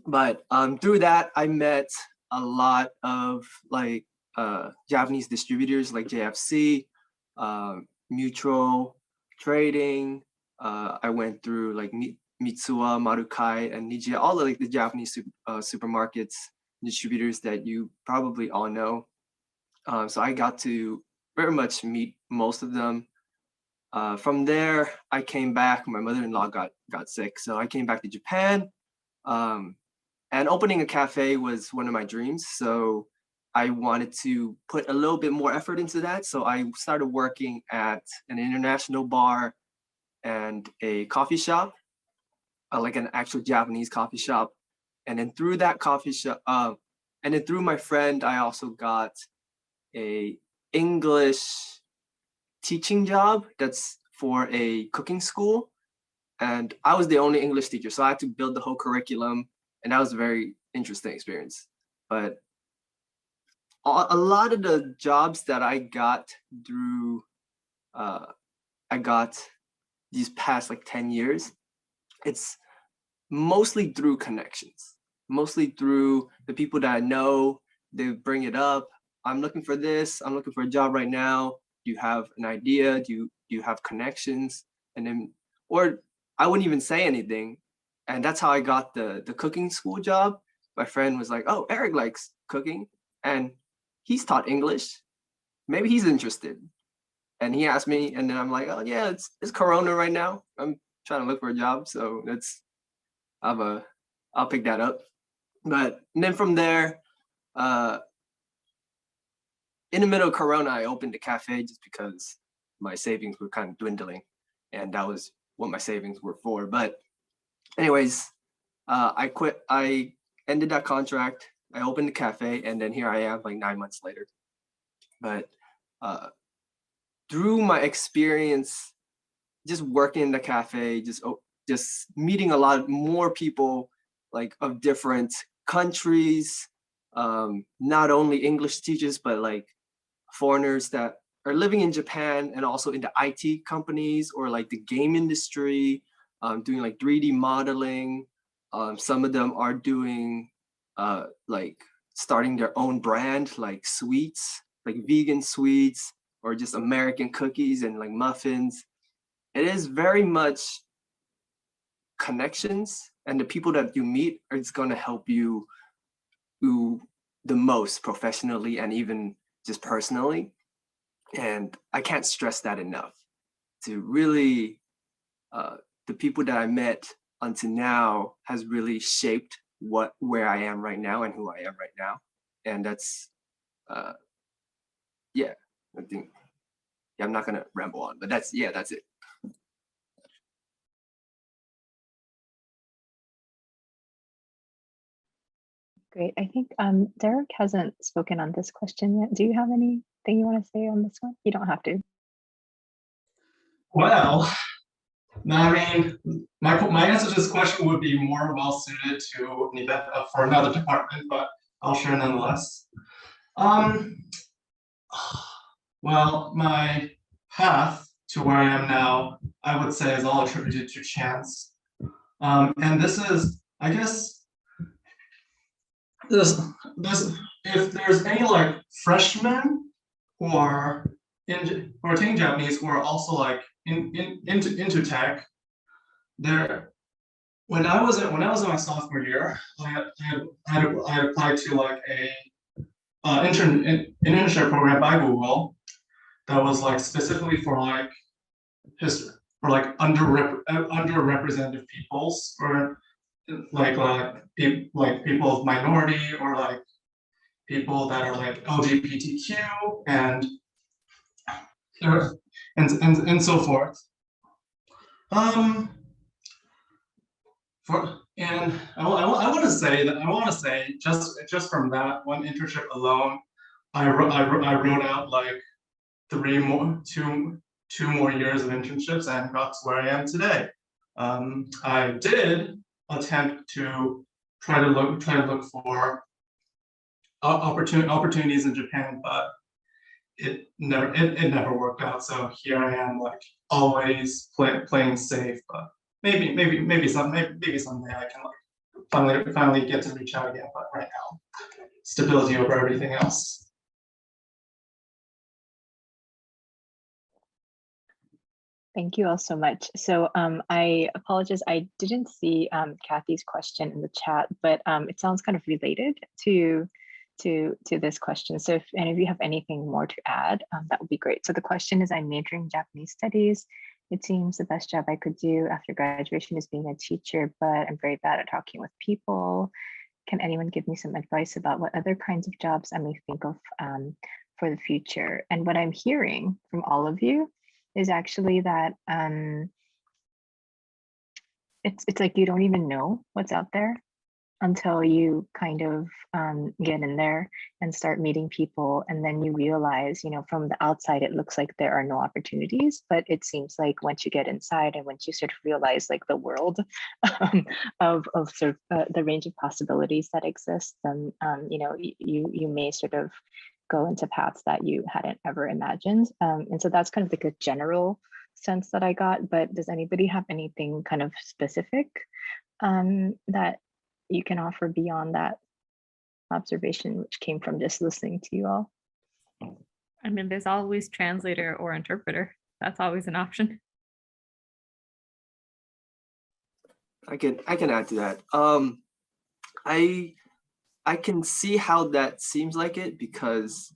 But through that, I met a lot of like Japanese distributors like JFC, Mutual Trading. I went through like Mitsuwa, Marukai, and Nijiya, all of like the Japanese supermarkets, distributors that you probably all know. So I got to very much meet most of them. From there, I came back. My mother-in-law got sick, so I came back to Japan. And opening a cafe was one of my dreams. So I wanted to put a little bit more effort into that. So I started working at an international bar and a coffee shop, like an actual Japanese coffee shop. And then through that coffee shop, and then through my friend, I also got a English teaching job that's for a cooking school. And I was the only English teacher, so I had to build the whole curriculum, and that was a very interesting experience. But a lot of the jobs that I got through, I got these past like 10 years, it's mostly through connections, mostly through the people that I know. They bring it up. I'm looking for this. I'm looking for a job right now. Do you have an idea? Do you have connections? And then, or I wouldn't even say anything. And that's how I got the cooking school job. My friend was like, oh, Eric likes cooking and he's taught English. Maybe he's interested. And he asked me, and then I'm like, oh yeah, it's Corona right now. I'm trying to look for a job. So I'll pick that up. But and then from there, in the middle of Corona, I opened a cafe just because my savings were kind of dwindling, and that was what my savings were for. But anyways, I quit. I ended that contract. I opened the cafe, and then here I am like 9 months later. But through my experience, just working in the cafe, just meeting a lot more people like of different countries, not only English teachers, but like foreigners that are living in Japan and also in the IT companies or like the game industry, doing like 3D modeling. Some of them are doing like starting their own brand, like sweets, like vegan sweets, or just American cookies and like muffins. It is very much connections, and the people that you meet is going to help you the most professionally and even just personally. And I can't stress that enough. To really, the people that I met until now has really shaped where I am right now and who I am right now. And that's yeah, I think I'm not gonna ramble on, but that's it. Great. I think Derek hasn't spoken on this question yet. Do you have anything you want to say on this one? You don't have to. Well, I mean, my answer to this question would be more well suited to for another department, but I'll share nonetheless. Well, my path to where I am now, I would say, is all attributed to chance. And this is, I guess, this if there's any like freshmen who are taking Japanese who are also like into tech, there. When I was in my sophomore year, I applied to like an internship program by Google that was like specifically for like history, for like underrepresented peoples, or like people of minority, or like people that are like LGBTQ and so forth. I want to say just from that one internship alone, I wrote out like two more years of internships and got to where I am today. I did attempt to try to look for opportunities in Japan, but it never worked out. So here I am, like always playing safe. But maybe someday I can like finally get to reach out again. But right now, stability over everything else. Thank you all so much. So I apologize, I didn't see Kathy's question in the chat, but it sounds kind of related to this question. So if any of you have anything more to add, that would be great. So the question is, I'm majoring in Japanese studies. It seems the best job I could do after graduation is being a teacher, but I'm very bad at talking with people. Can anyone give me some advice about what other kinds of jobs I may think of for the future? And what I'm hearing from all of you is actually that it's like you don't even know what's out there until you kind of get in there and start meeting people, and then you realize, you know, from the outside it looks like there are no opportunities, but it seems like once you get inside and once you sort of realize like the world of sort of the range of possibilities that exist, then you know, you may sort of go into paths that you hadn't ever imagined. And so that's kind of like a general sense that I got, but does anybody have anything kind of specific that you can offer beyond that observation, which came from just listening to you all? I mean, there's always translator or interpreter. That's always an option. I can add to that. I can see how that seems like it, because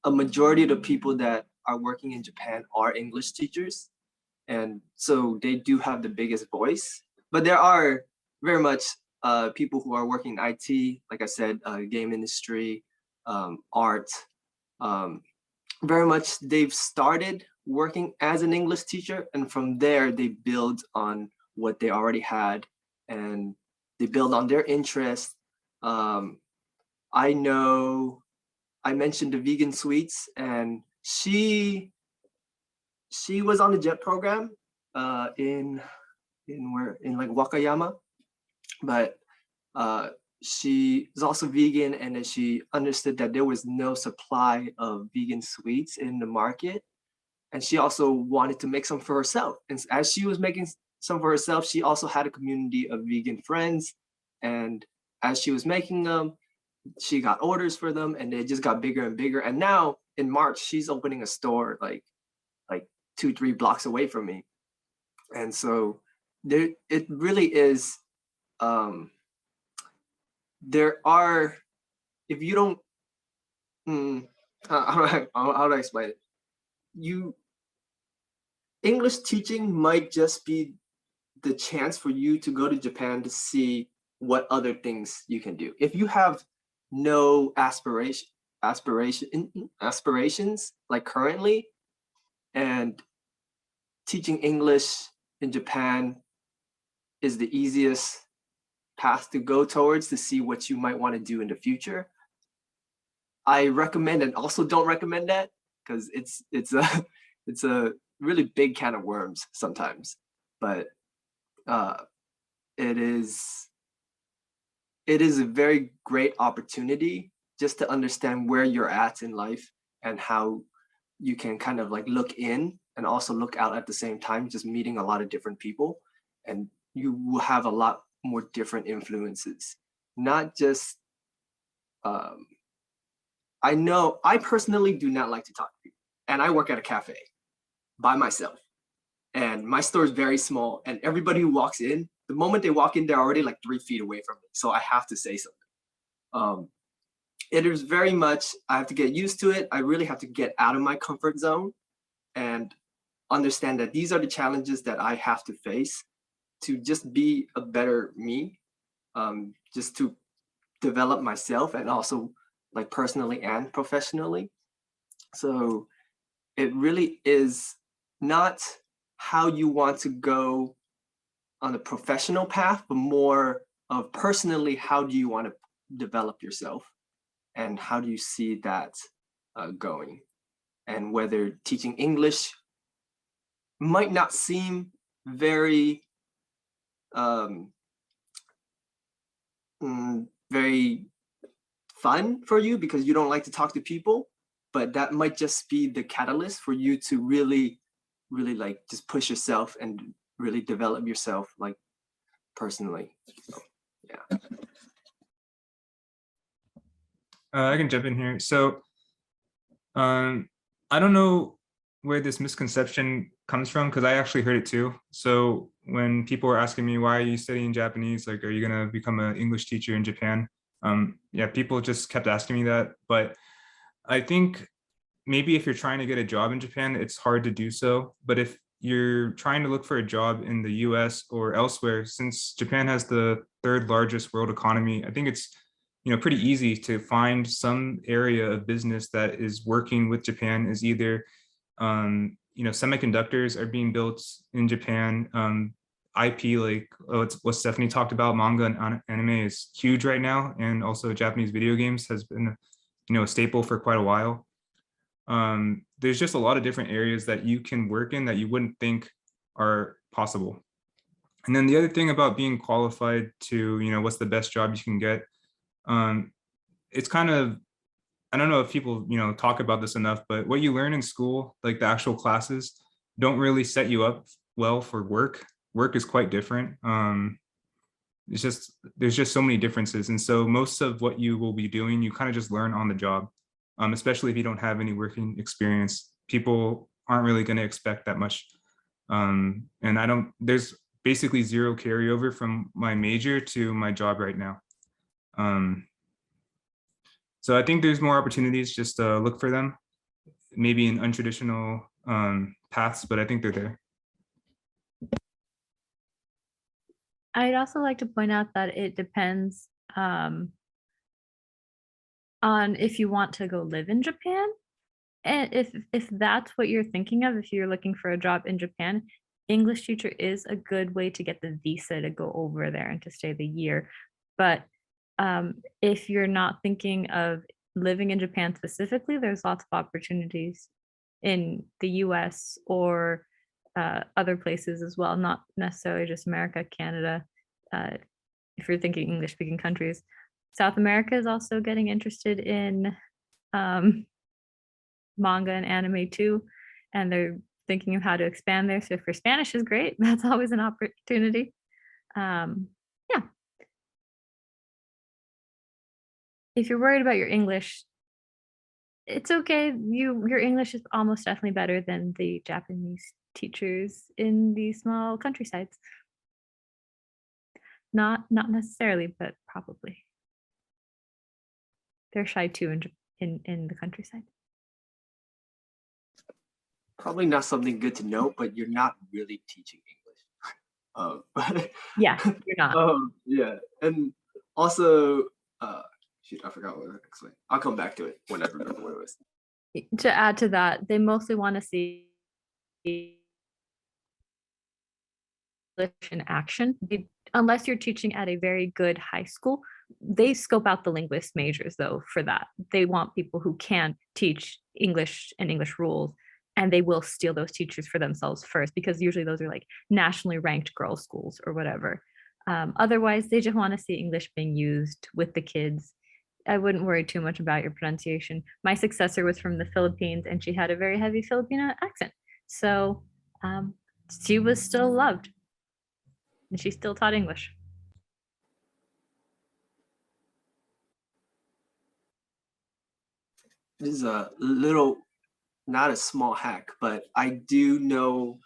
a majority of the people that are working in Japan are English teachers, and so they do have the biggest voice. But there are very much people who are working in IT, like I said, game industry, art. Very much they've started working as an English teacher, and from there they build on what they already had, and they build on their interests. I know I mentioned the vegan sweets, and she was on the JET program in like Wakayama, but she is also vegan, and then she understood that there was no supply of vegan sweets in the market, and she also wanted to make some for herself. And as she was making some for herself, she also had a community of vegan friends, and as she was making them, she got orders for them, and they just got bigger and bigger. And now in March, she's opening a store like 2-3 blocks away from me. And so there, it really is. There are, if you don't, how do I explain it? English teaching might just be the chance for you to go to Japan to see what other things you can do. If you have no aspirations like currently, and teaching English in Japan is the easiest path to go towards to see what you might want to do in the future, I recommend and also don't recommend that, because it's a really big can of worms sometimes. But it is a very great opportunity just to understand where you're at in life and how you can kind of like look in and also look out at the same time, just meeting a lot of different people, and you will have a lot more different influences. Not just, I know I personally do not like to talk to people, and I work at a cafe by myself, and my store is very small, and everybody who walks in, the moment they walk in, they're already like 3 feet away from me. So I have to say something. It is very much, I have to get used to it. I really have to get out of my comfort zone and understand that these are the challenges that I have to face to just be a better me, just to develop myself and also like personally and professionally. So it really is not how you want to go on a professional path, but more of personally, how do you want to develop yourself and how do you see that going? And whether teaching English might not seem very very fun for you because you don't like to talk to people, but that might just be the catalyst for you to really like just push yourself and really develop yourself like personally. So, yeah. I can jump in here. So I don't know where this misconception comes from, because I actually heard it too. So when people were asking me, why are you studying Japanese? Like, are you gonna become an English teacher in Japan? Yeah, people just kept asking me that. But I think maybe if you're trying to get a job in Japan, it's hard to do so. But if you're trying to look for a job in the US or elsewhere, since Japan has the 3rd largest world economy, I think it's pretty easy to find some area of business that is working with Japan. Is either semiconductors are being built in Japan. IP, like what Stephanie talked about, manga and anime is huge right now, and also Japanese video games has been a staple for quite a while. There's just a lot of different areas that you can work in that you wouldn't think are possible. And then the other thing about being qualified to, what's the best job you can get, it's kind of, I don't know if people, talk about this enough, but what you learn in school, like the actual classes, don't really set you up well for work. Work is quite different. There's just so many differences. And so most of what you will be doing, you kind of just learn on the job, especially if you don't have any working experience. People aren't really going to expect that much. And there's basically zero carryover from my major to my job right now. So I think there's more opportunities, just look for them, maybe in untraditional paths, but I think they're there. I'd also like to point out that it depends on if you want to go live in Japan. And if that's what you're thinking of, if you're looking for a job in Japan, English teacher is a good way to get the visa to go over there and to stay the year. But if you're not thinking of living in Japan specifically, there's lots of opportunities in the US or other places as well, not necessarily just America, Canada. If you're thinking English speaking countries, South America is also getting interested in manga and anime too, and they're thinking of how to expand there. So if your Spanish is great, that's always an opportunity. Yeah. If you're worried about your English, it's okay. Your English is almost definitely better than the Japanese teachers in these small countrysides. Not necessarily, but probably. They're shy too in the countryside. Probably not something good to know, but you're not really teaching English. But Yeah, you're not. yeah, and also, shoot, I forgot what I was explain. I'll come back to it when I remember what it was. To add to that, they mostly want to see English in action. Unless you're teaching at a very good high school, they scope out the linguist majors though for that. They want people who can teach English and English rules, and they will steal those teachers for themselves first, because usually those are like nationally ranked girls' schools or whatever. Otherwise, they just want to see English being used with the kids. I wouldn't worry too much about your pronunciation. My successor was from the Philippines, and she had a very heavy Filipino accent. So she was still loved, and she still taught English. This is a little, not a small hack, but I do know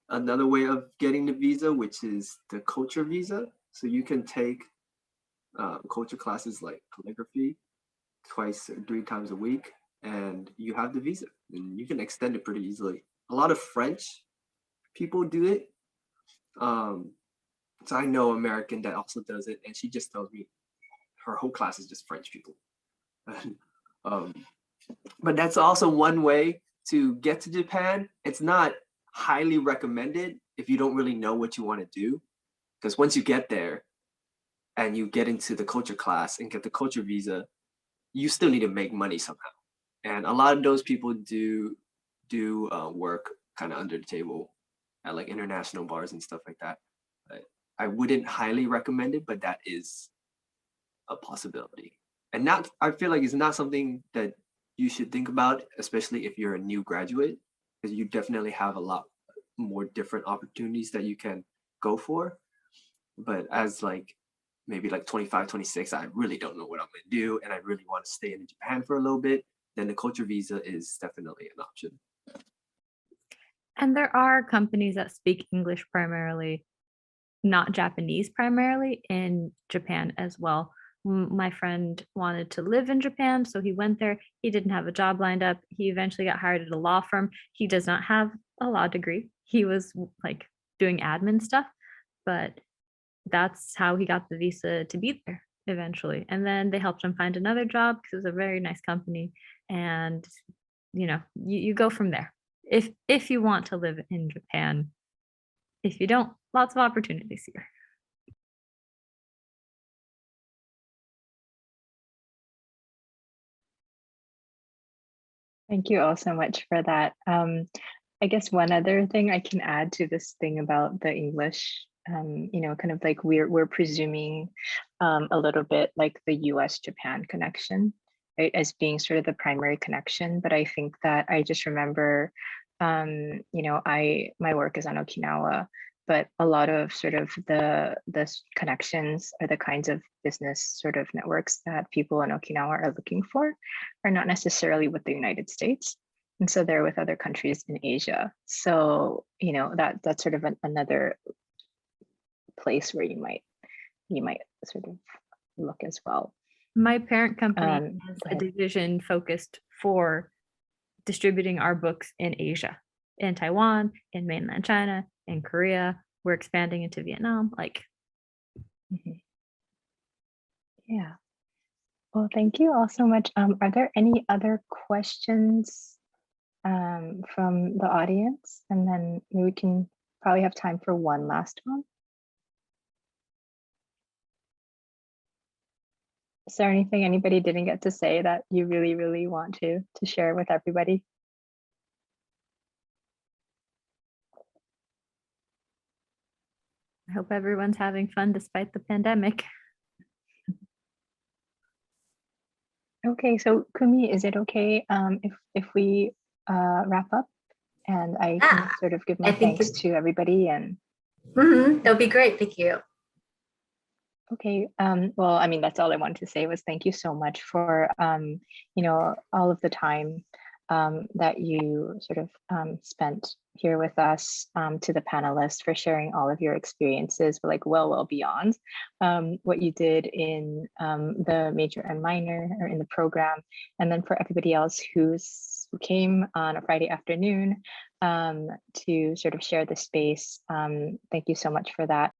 another way of getting the visa, which is the culture visa. So you can take culture classes like calligraphy twice or 3 times a week, and you have the visa, and you can extend it pretty easily. A lot of French people do it. So I know American that also does it, and she just tells me her whole class is just French people. But that's also one way to get to Japan. It's not highly recommended if you don't really know what you want to do, because once you get there and you get into the culture class and get the culture visa, you still need to make money somehow. And a lot of those people do work kind of under the table at like international bars and stuff like that. But I wouldn't highly recommend it, but that is a possibility. And not, I feel like it's not something that you should think about, especially if you're a new graduate, because you definitely have a lot more different opportunities that you can go for. But as like maybe like 25, 26, I really don't know what I'm going to do, and I really want to stay in Japan for a little bit, then the culture visa is definitely an option. And there are companies that speak English primarily, not Japanese primarily, in Japan as well. My friend wanted to live in Japan, so he went there. He didn't have a job lined up. He eventually got hired at a law firm. He does not have a law degree. He was like doing admin stuff, but that's how he got the visa to be there eventually. And then they helped him find another job because it was a very nice company. And you go from there. If you want to live in Japan. If you don't, lots of opportunities here. Thank you all so much for that. I guess one other thing I can add to this thing about the English, kind of like we're presuming a little bit like the US-Japan connection, right, as being sort of the primary connection. But I think that I just remember, my work is on Okinawa, but a lot of sort of the connections or the kinds of business sort of networks that people in Okinawa are looking for are not necessarily with the United States. And so they're with other countries in Asia. So, that's sort of another place where you might sort of look as well. My parent company has a division focused for distributing our books in Asia, in Taiwan, in mainland China, in Korea. We're expanding into Vietnam. Yeah. Well, thank you all so much. Are there any other questions from the audience? And then we can probably have time for one last one. Is there anything anybody didn't get to say that you really, really want to share with everybody? I hope everyone's having fun despite the pandemic. Okay, so Kumi, is it okay if we wrap up and I can sort of give my thanks to everybody and that'll be great. Thank you. Okay, well, I mean, that's all I wanted to say was thank you so much for, all of the time that you sort of spent here with us, to the panelists for sharing all of your experiences, but like well beyond what you did in the major and minor or in the program. And then for everybody else who's who came on a Friday afternoon to sort of share the space. Thank you so much for that.